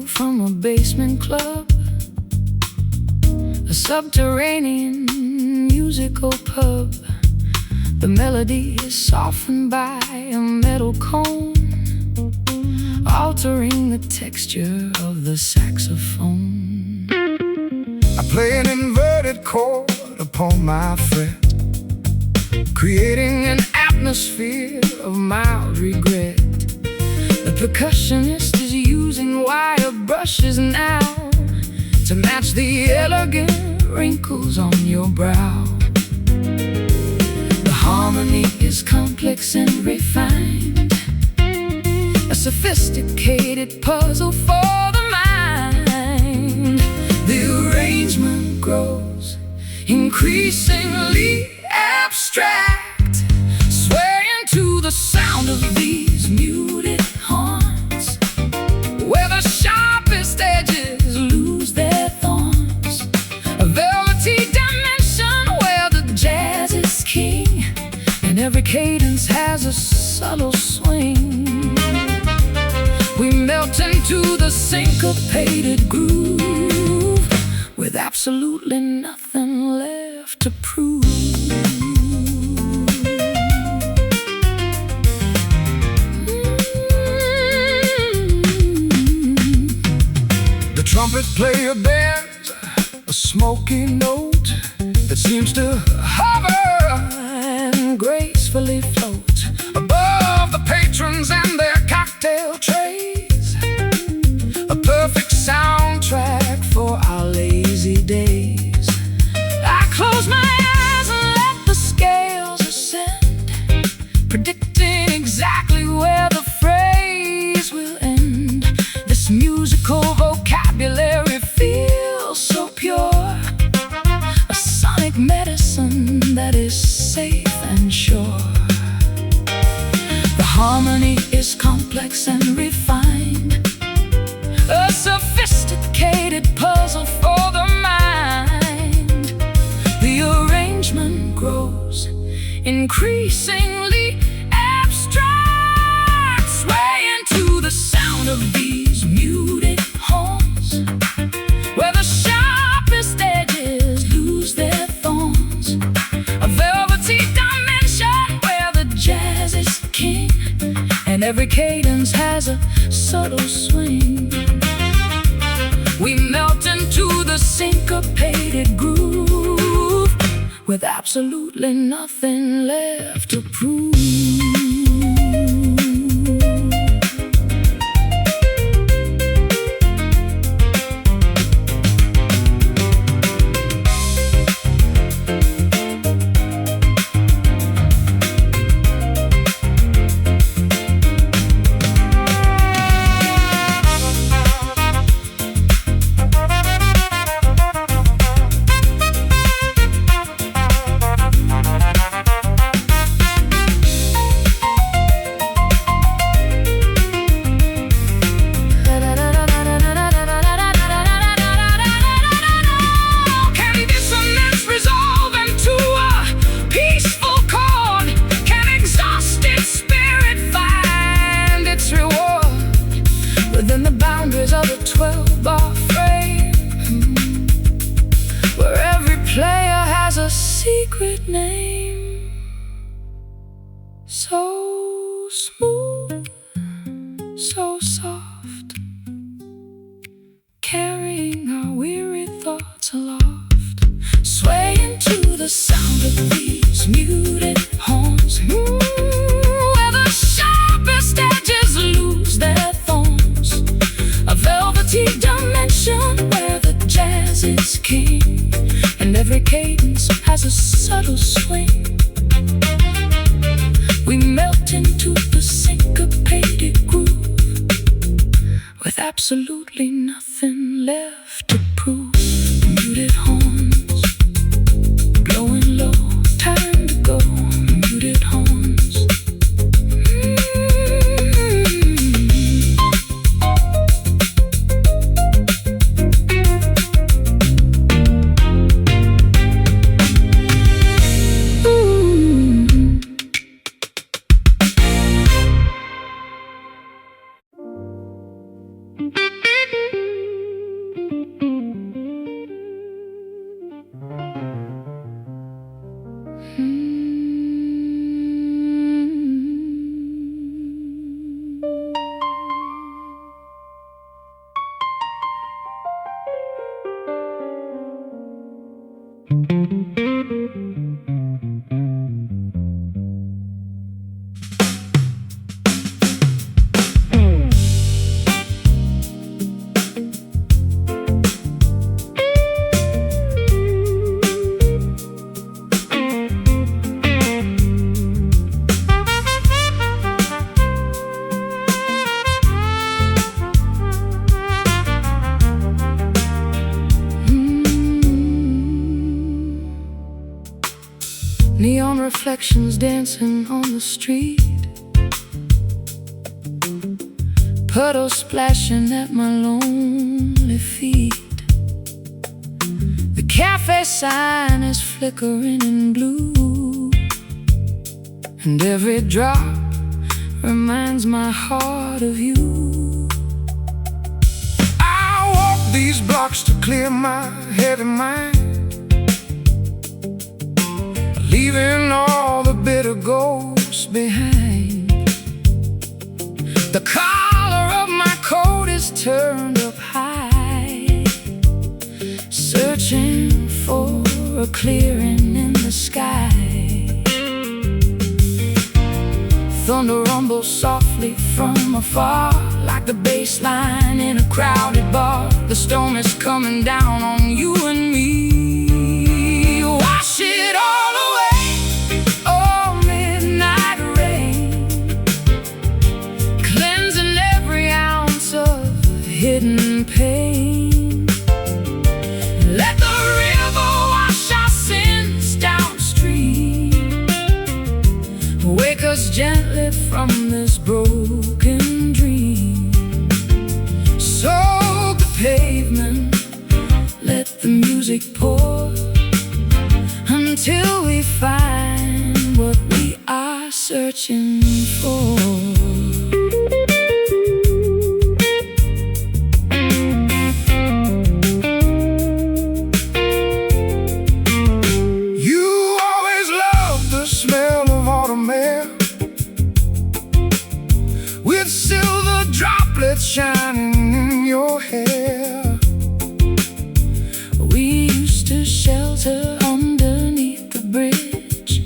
from a basement club, a subterranean musical pub. The melody is softened by a metal cone, altering the texture of the saxophone. I play an inverted chord upon my fret, creating an atmosphere of mild regret. The percussionist is using wire brushes now to match the elegant wrinkles on your brow. The harmony is complex and refined, a sophisticated puzzle for the mind. The arrangement grows increasingly abstract, swaying to the sound of these muted horns, where the sharpest edges lose their thorns. A velvety dimension where the jazz is king, and every cadence has a subtle swing. We melt into the syncopated groove, with absolutely nothing left to prove. The trumpet player bears a smoky note that seems to hover And gracefully float above the patrons and their cocktail trays, a perfect soundtrack for our lazy days. I close my eyes and let the scales ascend, predicting exactly where the phrase will end. This musical vocabulary feels so pure, a sonic medicine that is safe and sure. The harmony is complex and refined, a sophisticated puzzle for the mind. The arrangement grows increasingly abstract, swaying to the sound of these muted horns, where the sharpest edges lose their thorns. A velvety dimension where the jazz is king, and every cadence has a subtle swing. We melt into the syncopated groove, with absolutely nothing left to prove. Within the boundaries of a 12-bar frame, where every player has a secret name. So smooth, so soft, carrying our weary thoughts aloft, swaying to the sound of these muted horns, where the sharpest edges lose their thorns. A velvety dimension where the jazz is king, and every cadence has a subtle swing. We melt into the syncopated groove, with absolutely nothing left to prove. Muted horns, blowing low, time to go. Muted horns. reflections dancing on the street, puddles splashing at my lonely feet. The cafe sign is flickering in blue, and every drop reminds my heart of you. I walk these blocks to clear my heavy mind, leaving all the bitter ghosts behind. The collar of my coat is turned up high, searching for a clearing in the sky. Thunder rumbles softly from afar, like the bass line in a crowded bar. The storm is coming down on you and me. Wash it all away, oh midnight rain, cleansing every ounce of hidden pain. Let the river wash our sins downstream, wake us gently from this broken dream. Soak the pavement, let the music pour, until we find what we are searching for. You always loved the smell of autumn air, with silver droplets shining in your hair. We used to shelter underneath the bridge,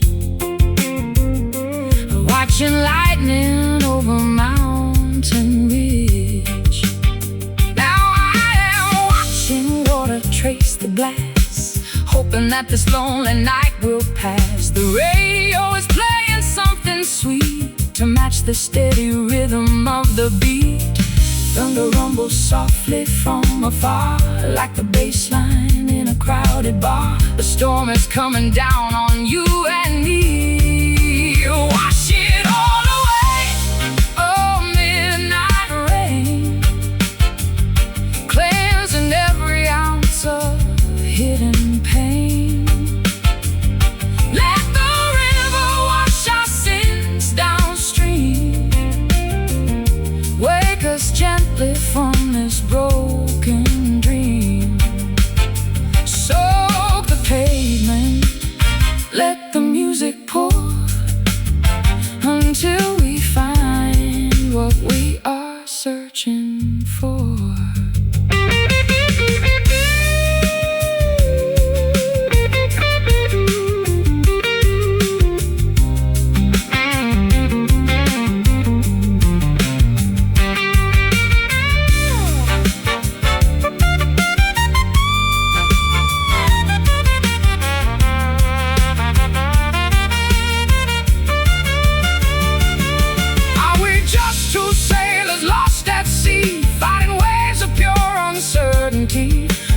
watching lightning over mountain ridge. Now I am watching water trace the glass, hoping that this lonely night will pass. The radio is playing something sweet to match the steady rhythm of the beat. Thunder rumbles softly from afar, like the bass line in a crowded bar. The storm is coming down on you and me. Wash it all away, oh midnight rain, cleansing every ounce of hidden pain. Let the river wash our sins downstream, wake us gently from this broken dream. Soak the pavement, let the music pour, until we find what we are searching for.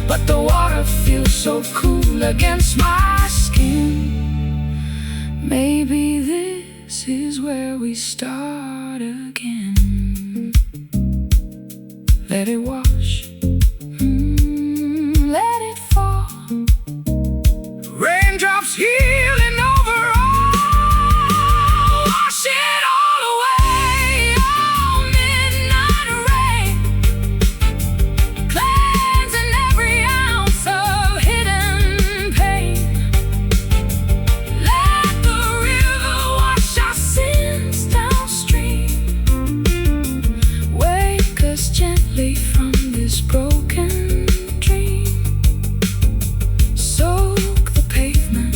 But the water feels so cool against my skin. Maybe this is where we start again. Let it wash, let it fall, raindrops healing over all. Wash it all away, oh midnight rain, cleansing every ounce of hidden pain. Let the river wash our sins downstream, wake us gently from this broken dream. Soak the pavement,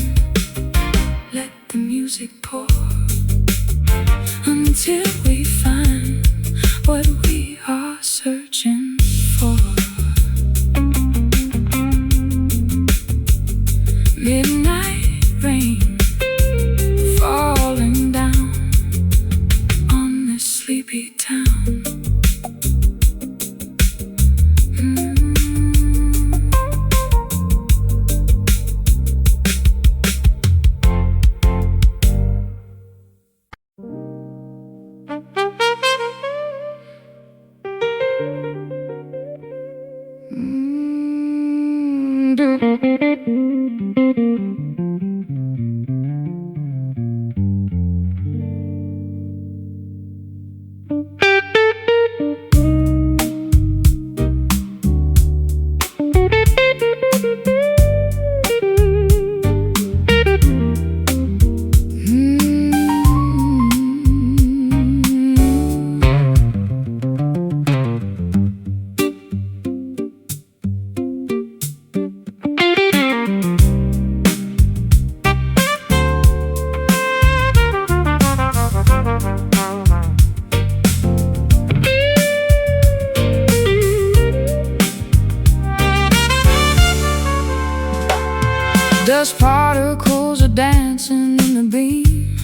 Dust particles are dancing in the beam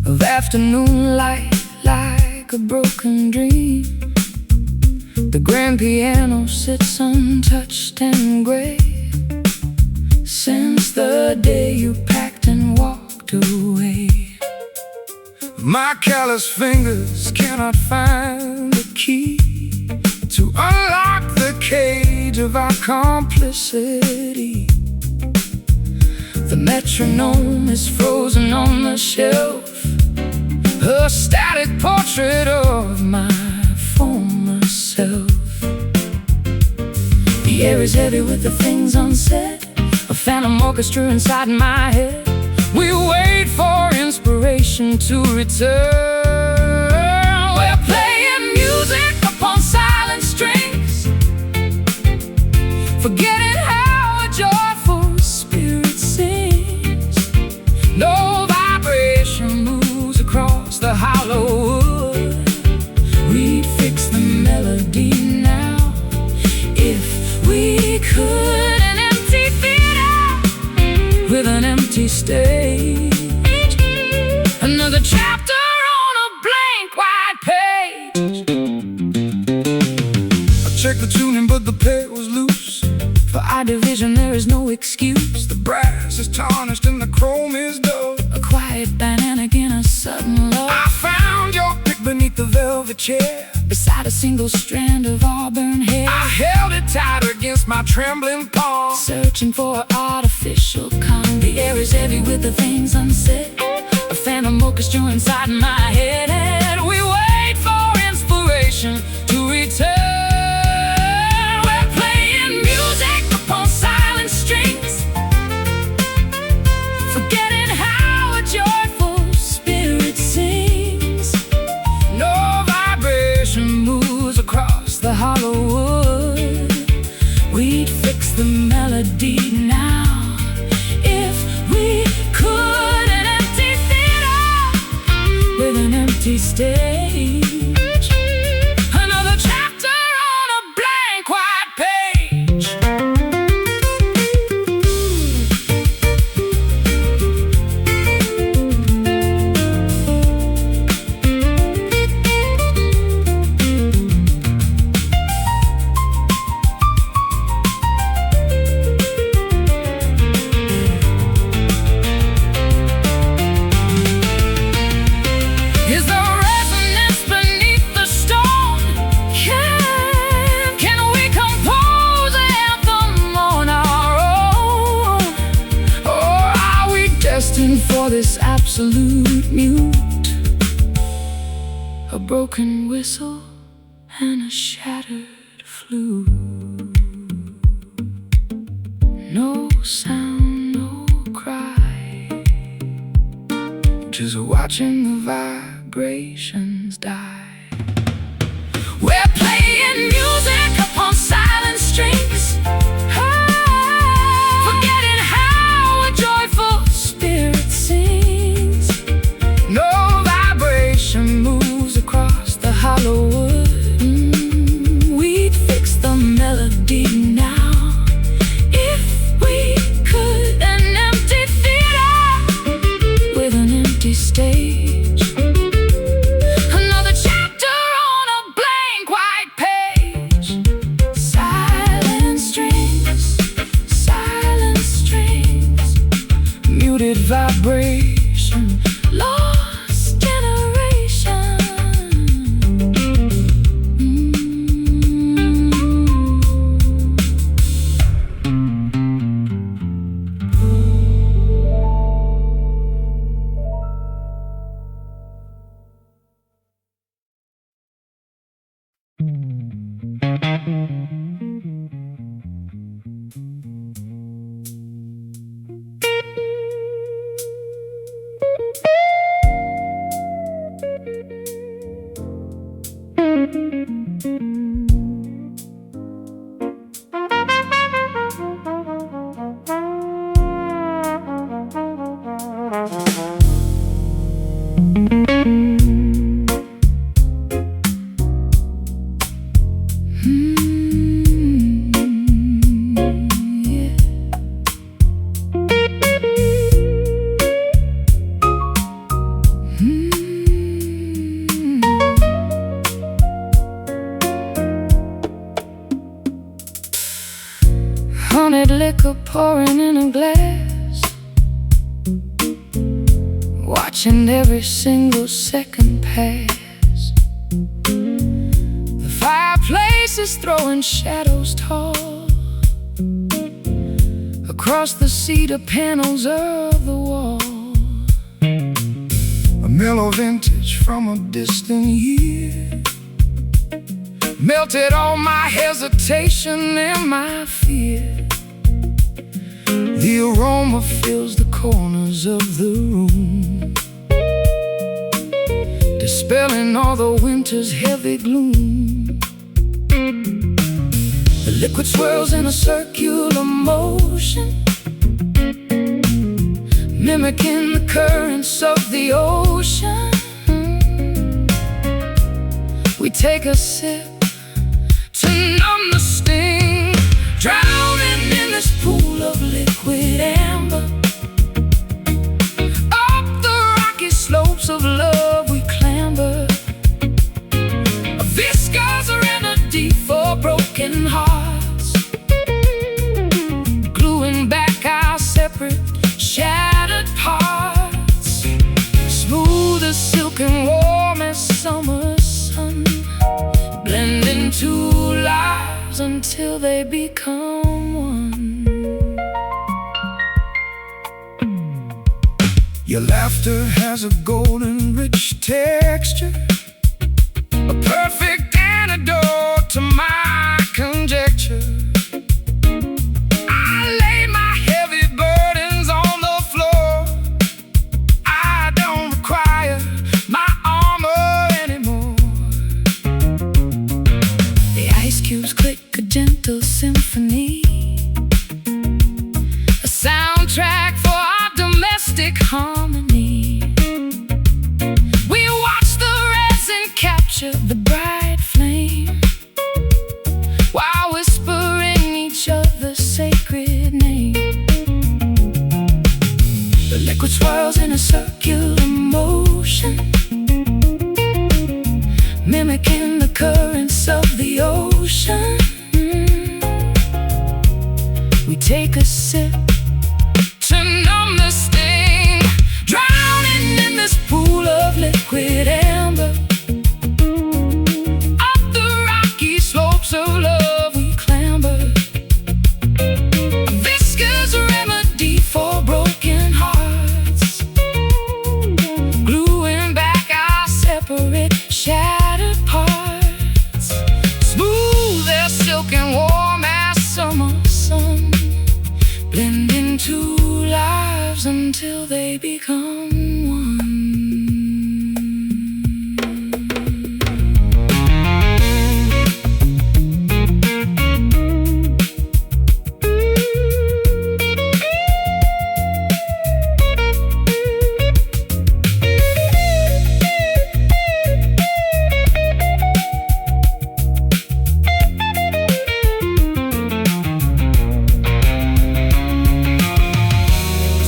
of afternoon light like a broken dream. The grand piano sits untouched and gray since the day you packed and walked away. My callous fingers cannot find the key to unlock the cage of our complicity. The metronome is frozen on the shelf, a static portrait of my former self. The air is heavy with the things unsaid, a phantom orchestra inside my head. We wait for inspiration to return. We're playing music upon silent strings, forgetting how a joyful spirit sings. No vibration moves across the hollow wood. We'd fix the melody now if we could. An empty theater with an empty stage, another chapter on a blank white page. I checked the tuning but the peg was loose. For our division there is no excuse. The brass is tarnished and the chrome is dull. A quiet dynamic in a sudden love. I found your pick beneath the velvet chair, beside a single strand of auburn hair. I held it tight against my trembling palm, searching for an artificial calm. The air is heavy with the things unsaid, a phantom orchestra inside my head. And we wait for inspiration to return. We're playing music upon silent strings, forgetting how a joyful spirit sings. no vibration moves Across the hollow wood, we'd fix the melody now if we could. An empty theater with an empty stage, another chapter on a blank white page. Is the resonance beneath the stone? Can we compose an anthem on our own? Or are we destined for this absolute mute? A broken whistle and a shattered flute. No sound, no cry, just watching the vibrations die. We're playing music upon silent strings, forgetting how a joyful spirit sings. no vibration Moves across the hollow wood. We'd fix the melody now if we could. An empty theater with an empty stage, another chapter on a blank white page. Silent strings, muted vibration, lost generation. honeyed liquor pouring in a glass, watching every single second pass. The fireplace is throwing shadows tall across the cedar panels of the wall. A mellow vintage from a distant year melted all my hesitation and my fear. The aroma fills the corners of the room, dispelling all the winter's heavy gloom. The liquid swirls in a circular motion, mimicking the currents of the ocean. We take a sip to numb the sting, drowning in this pool of liquid amber. Up the rocky slopes of love we clamber, a viscous remedy for broken hearts, gluing back our separate shattered parts. Smooth as silk and warm as summer sun, blending two lives until they become one. Your laughter has a golden rich texture, a perfect antidote to my conjecture. I lay my heavy burdens on the floor. I don't require my armor anymore. The ice cubes click a gentle symphony, a soundtrack for our domestic harmony. We watch the resin capture the bright flame, while whispering each other's sacred name. The liquid swirls in a circular motion, mimicking the currents of the ocean. We take a sip to numb the sting, drowning in this pool of liquid amber. Up the rocky slopes of love we clamber, a viscous remedy for broken hearts, gluing back our separate shattered parts. Smooth as silk and warm as summer sun, blending two lives until they become one.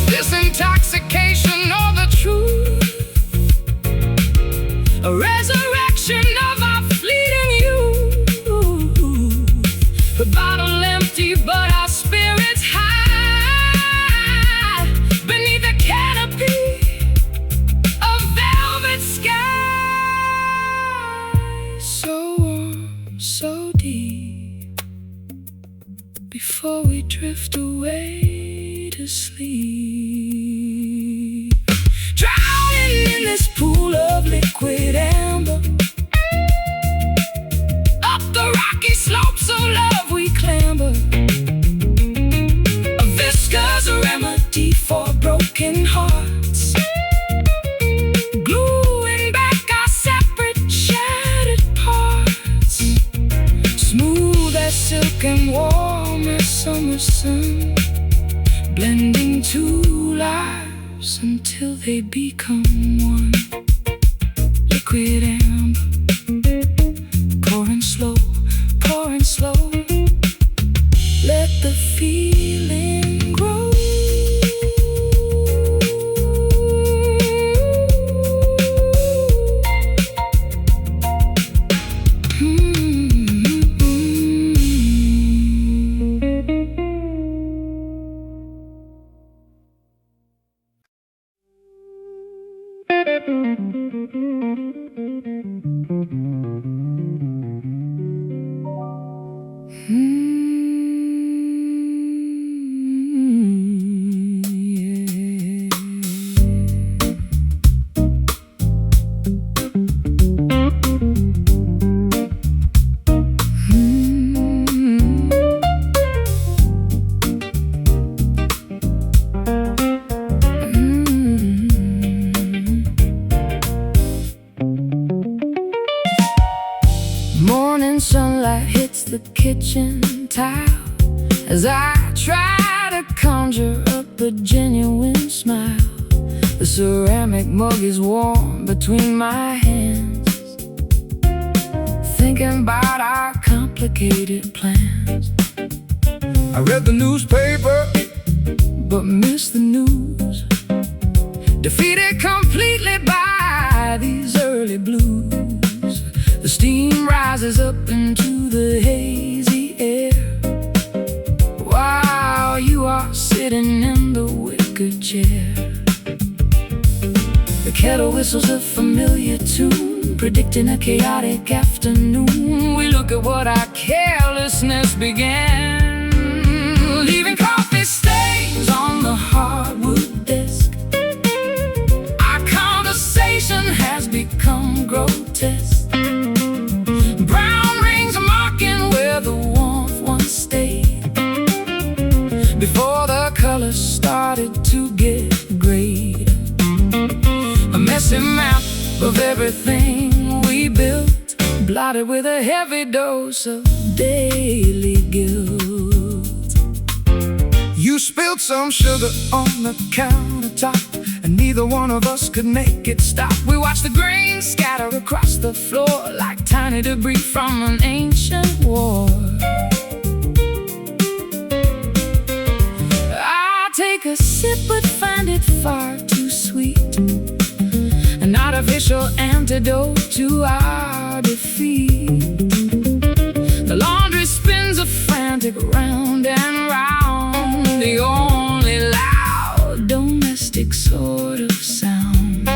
This intoxication or the truth, a resurrection of our fleeting youth. The bottle empty, but our spirits high beneath a canopy of velvet sky. So warm, so deep, before we drift away to sleep. Drowning in this pool of liquid amber, up the rocky slopes of love we clamber, a viscous remedy for broken hearts, gluing back our separate shattered parts. Smooth as silk and warm as summer sun, blending two lives until they become one. Liquid amber, pouring slow, pouring slow. Let the feeling grow. as I try to conjure up a genuine smile. The ceramic mug is warm between my hands, thinking about our complicated plans. I read the newspaper, but missed the news, defeated completely by these early blues. The steam rises up into the hazy air, while you are sitting in the wicker chair. The kettle whistles a familiar tune, predicting a chaotic afternoon. We look at what our carelessness began, leaving coffee stains on the hardwood desk. Our conversation has become grotesque. Brown rings are marking where the warmth once stayed, before the colors started to get grayed. A messy map of everything we built, blotted with a heavy dose of daily guilt. you spilled some sugar on the countertop, and neither one of us could make it stop. We watched the grain scatter across the floor like tiny debris from an ancient war. I take a sip but find it far too sweet, an artificial antidote to our defeat. The laundry spins a frantic round and round, the only loud domestic sort of sound.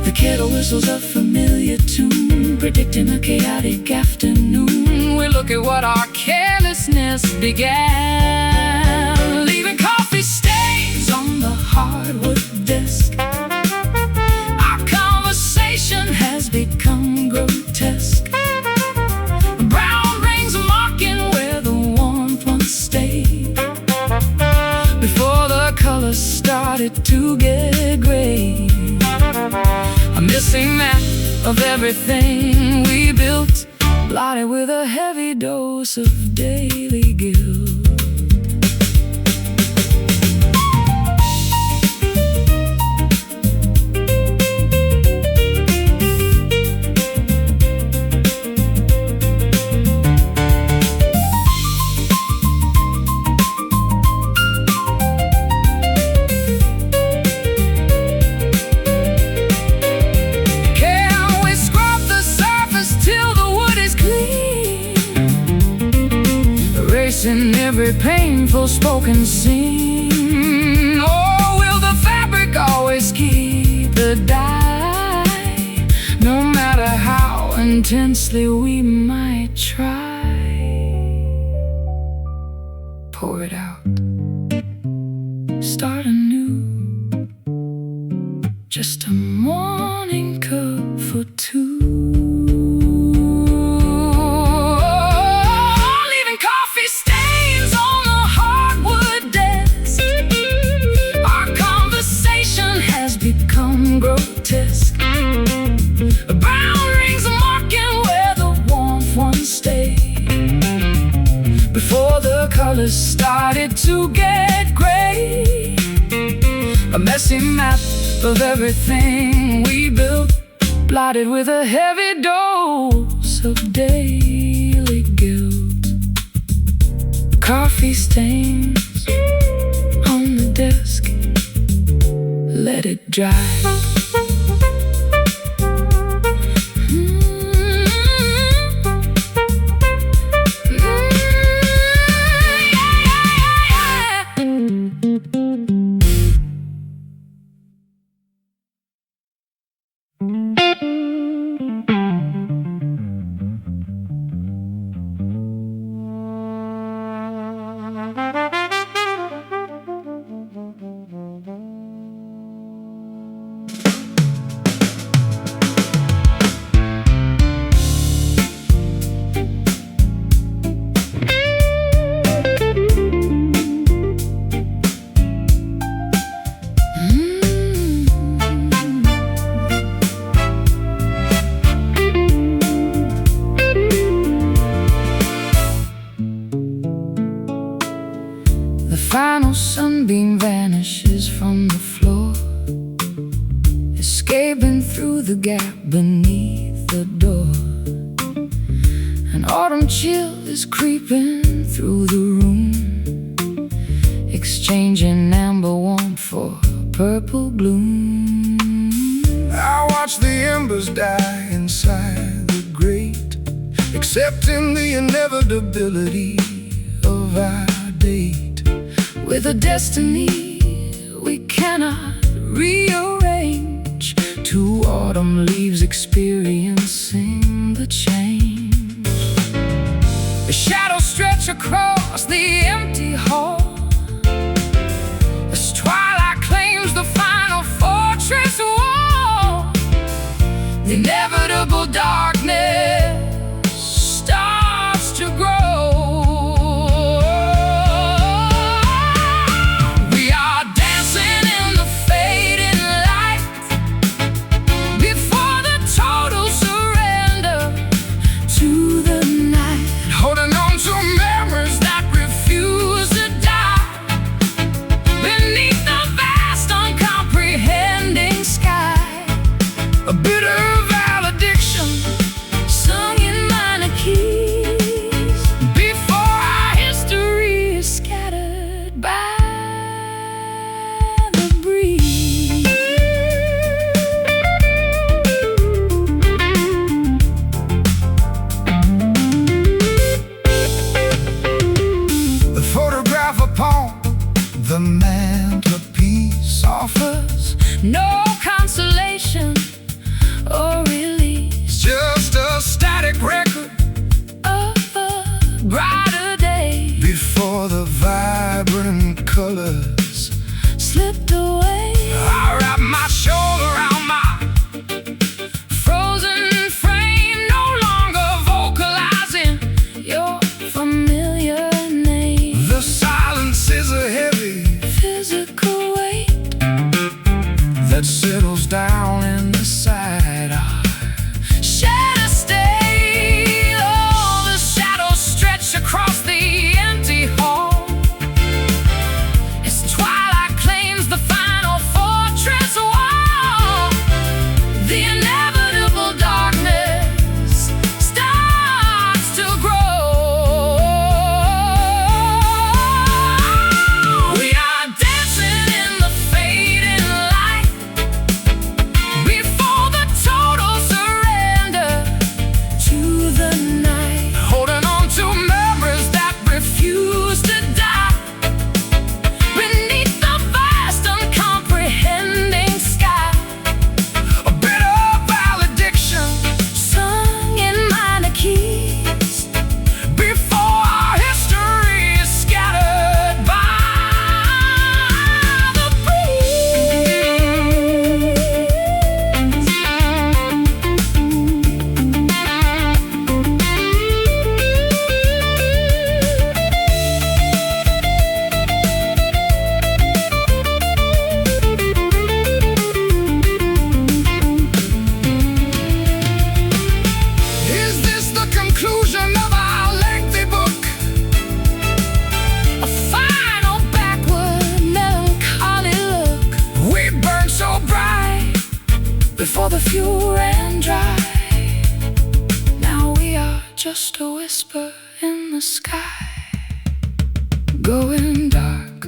The kettle whistles a familiar tune, predicting a chaotic afternoon. We look at what our carelessness began, leaving coffee stains on the hardwood desk. Our conversation has become grotesque. Brown rings are marking where the warmth once stayed, before the colors started to get gray. A missing map of everything we built, blotted with a heavy dose of daily guilt. In every painful spoken scene, or will the fabric always keep the dye, no matter how intensely we might try? Pour it out, start anew, just a morning cup for two. Grotesque. Brown rings are marking where the warmth once stayed, before the colors started to get gray. A messy map of everything we built, blotted with a heavy dose of daily guilt. Coffee stains on the desk, let it dry. The final sunbeam vanishes from the floor, escaping through the gap beneath the door. An autumn chill is creeping through the room, exchanging amber warmth for purple gloom. I watch the embers die inside the grate, accepting the inevitability of our date. With a destiny we cannot rearrange, two autumn leaves experiencing the change. The shadows stretch across the empty hall as twilight claims the final fortress wall. The inevitable darkness starts to grow. We are dancing in the fading light before the total surrender to the night, Holding on to memories that refuse to die beneath the vast uncomprehending sky. a bitter valediction Sung in minor keys before our history is scattered by the breeze. The photograph upon the mantelpiece Offers no consolation or release just a static record of a brighter day before the vibrant colors. slipped away. I wrap my shoulder around my Frozen frame, no longer vocalizing your familiar name. the silence is a heavy Physical weight that settles down inside our shed a stain. Oh, the shadows stretch across the empty hall as twilight claims the final fortress wall. The inevitable darkness starts to grow. We are dancing in the fading light before the total surrender to the night, holding on to memories that refuse to die beneath the vast uncomprehending sky. a bitter valediction Sung in minor keys before our history is scattered by the Is this the conclusion of our lengthy book? a final backward melancholy look. We burn so bright Before the fuel ran dry, now we are just a whisper in the sky, going dark,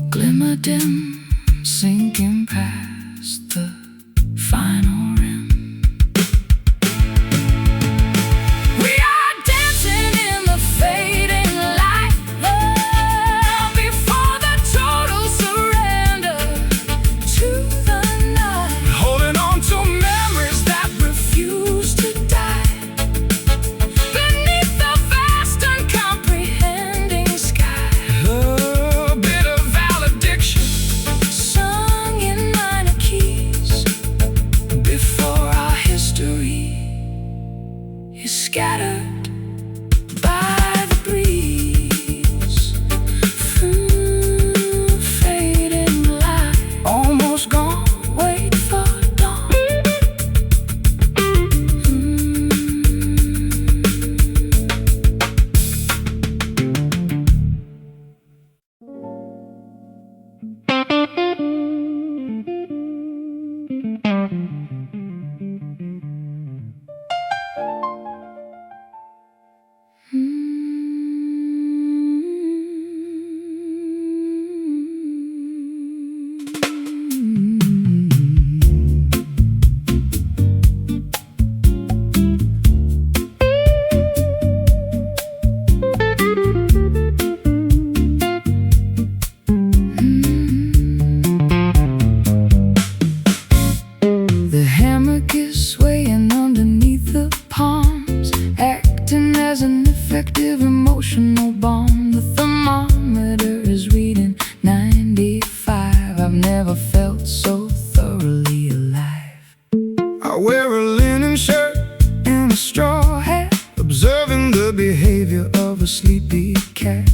glimmer dim, sinking past the final rim. We are dancing in the fading light before the total surrender to the night, holding on to memories that refuse to die beneath the vast uncomprehending sky. a bitter valediction Sung in minor collective emotional bond. The thermometer is reading 95. I've never felt so thoroughly alive. I wear a linen shirt and a straw hat, observing the behavior of a sleepy cat.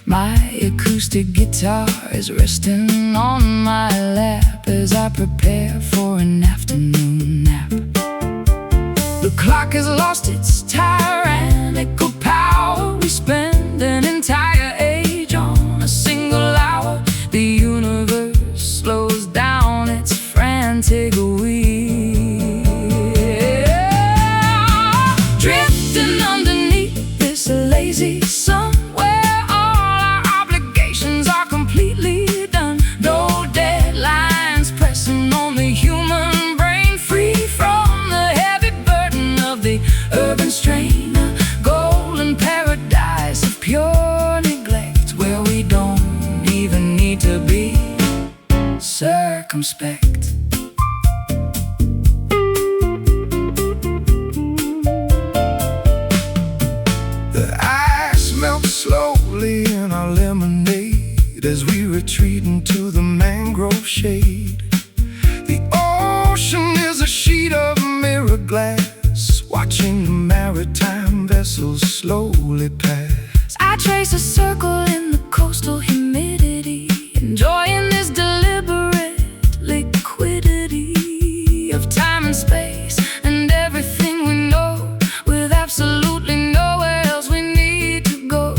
My acoustic guitar is resting on my lap as I prepare for an afternoon nap. The clock has lost its tyrannical power. We spend an entire age on a single hour. The universe slows down its frantic wheel, drifting underneath this lazy sun, where all our obligations are completely done. No deadlines pressing on the human brain, free from the heavy burden of the urban strain. A golden paradise of pure neglect, where we don't even need to be circumspect. The ice melts slowly in our lemonade as we retreat into the mangrove shade. The ocean is a sheet of mirror glass, watching the maritime vessels slowly pass. I trace a circle in the coastal humidity, enjoying this deliberate liquidity of time and space and everything we know, with absolutely nowhere else we need to go.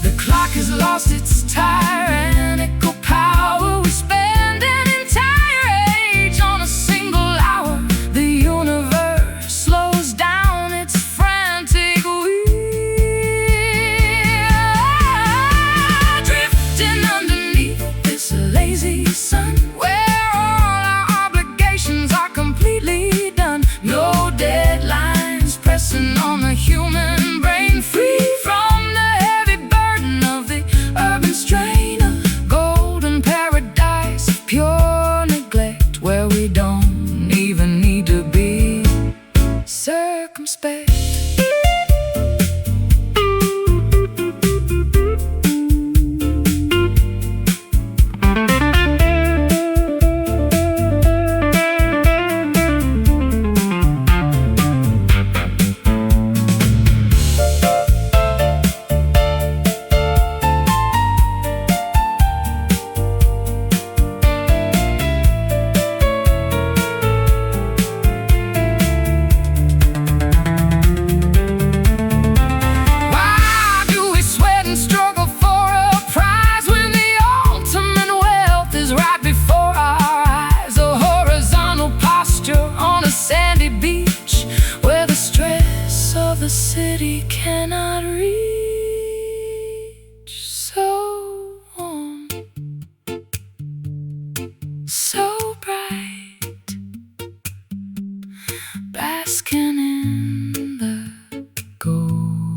The clock has lost its tyrannical power. We spend an entire age on a single hour. The universe slows down its frantic wheel, drifting underneath this lazy sun, where all our obligations are completely done. No deadlines pressing on the human brain, free from the heavy burden of the urban strain. A golden paradise of pure neglect, where we don't even need to be circumspect. Why do we sweat and struggle for a prize when the ultimate wealth is right before our eyes? A horizontal posture on a sandy beach, where the stress of the city cannot reach. So warm, so bright, basking in the golden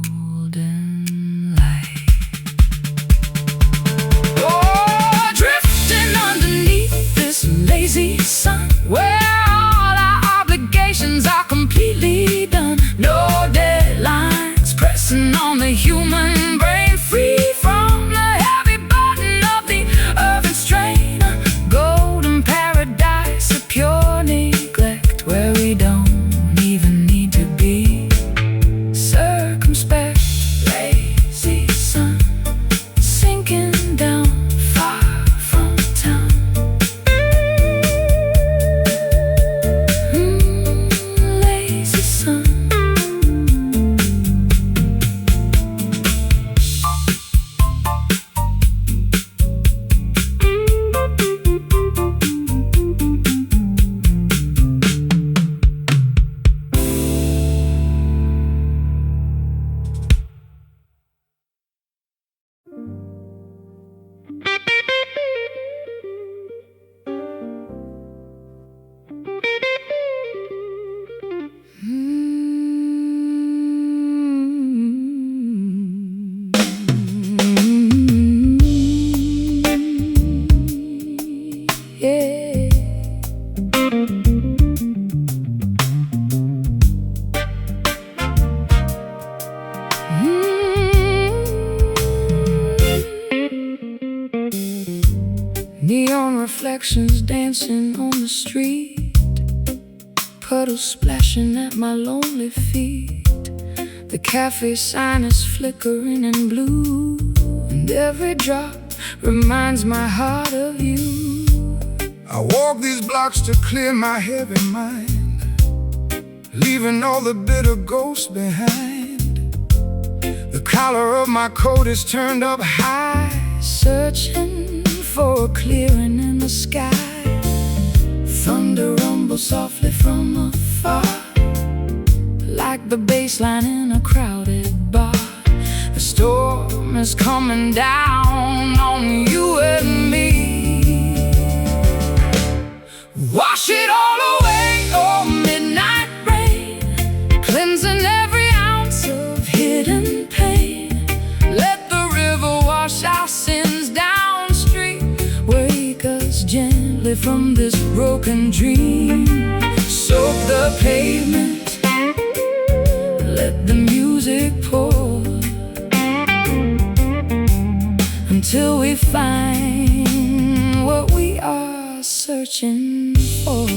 light. Oh, drifting underneath this lazy sun, where all our obligations are completely done. No deadlines pressing on the human brain, free from the heavy burden of the urban strain. A golden paradise of pure neglect, where we don't even need to be circumspect. Lazy sun sinking down far from town. Lazy sun. reflections dancing on the street, puddles splashing at my lonely feet. The cafe sign is flickering in blue, and every drop reminds my heart of you. I walk these blocks to clear my heavy mind, leaving all the bitter ghosts behind. The collar of my coat is turned up high, searching for a clearing in the sky. Thunder rumbles softly from afar, like the bass line in a crowded bar. The storm is coming down on you and me. Wash it all away, oh midnight rain, cleansing every ounce of hidden pain. Let the river wash our sins downstream, wake us gently from this broken dream. Soak the pavement, let the music pour, until we find what we are searching for.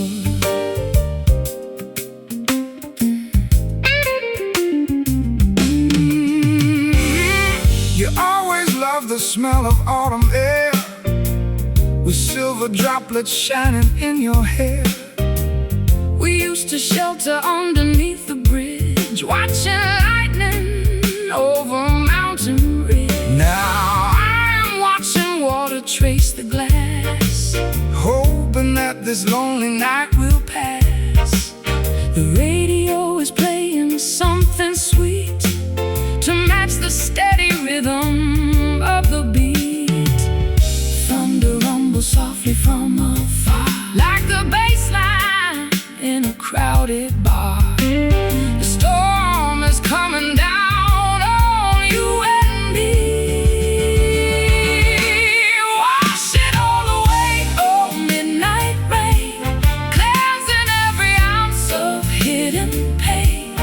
You always love the smell of autumn air, with silver droplets shining in your hair. We used to shelter underneath the bridge, watching lightning over mountain ridge. Now I'm watching water trace the glass, hoping that this lonely night will pass. the radio is playing something sweet to match the steady rhythm of the beat. Thunder rumbles softly from afar, like the bass line in a crowded bar. The storm is coming down on you and me. Wash it all away, oh midnight rain, cleansing every ounce of hidden pain.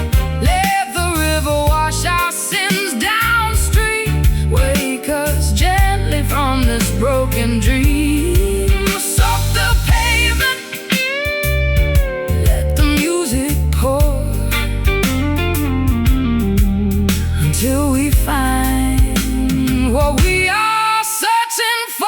Let the river wash our sins downstream, wake us gently from this broken dream. Soak the pavement, let the music pour, until we find what we are searching for.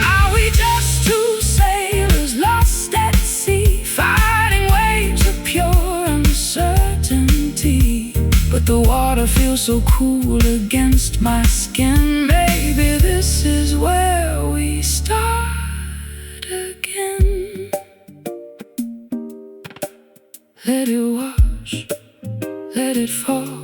Are we just two sailors lost at sea, fighting waves of pure uncertainty? But the water feels so cool against my skin. Maybe this is where we start again. Let it wash, let it fall,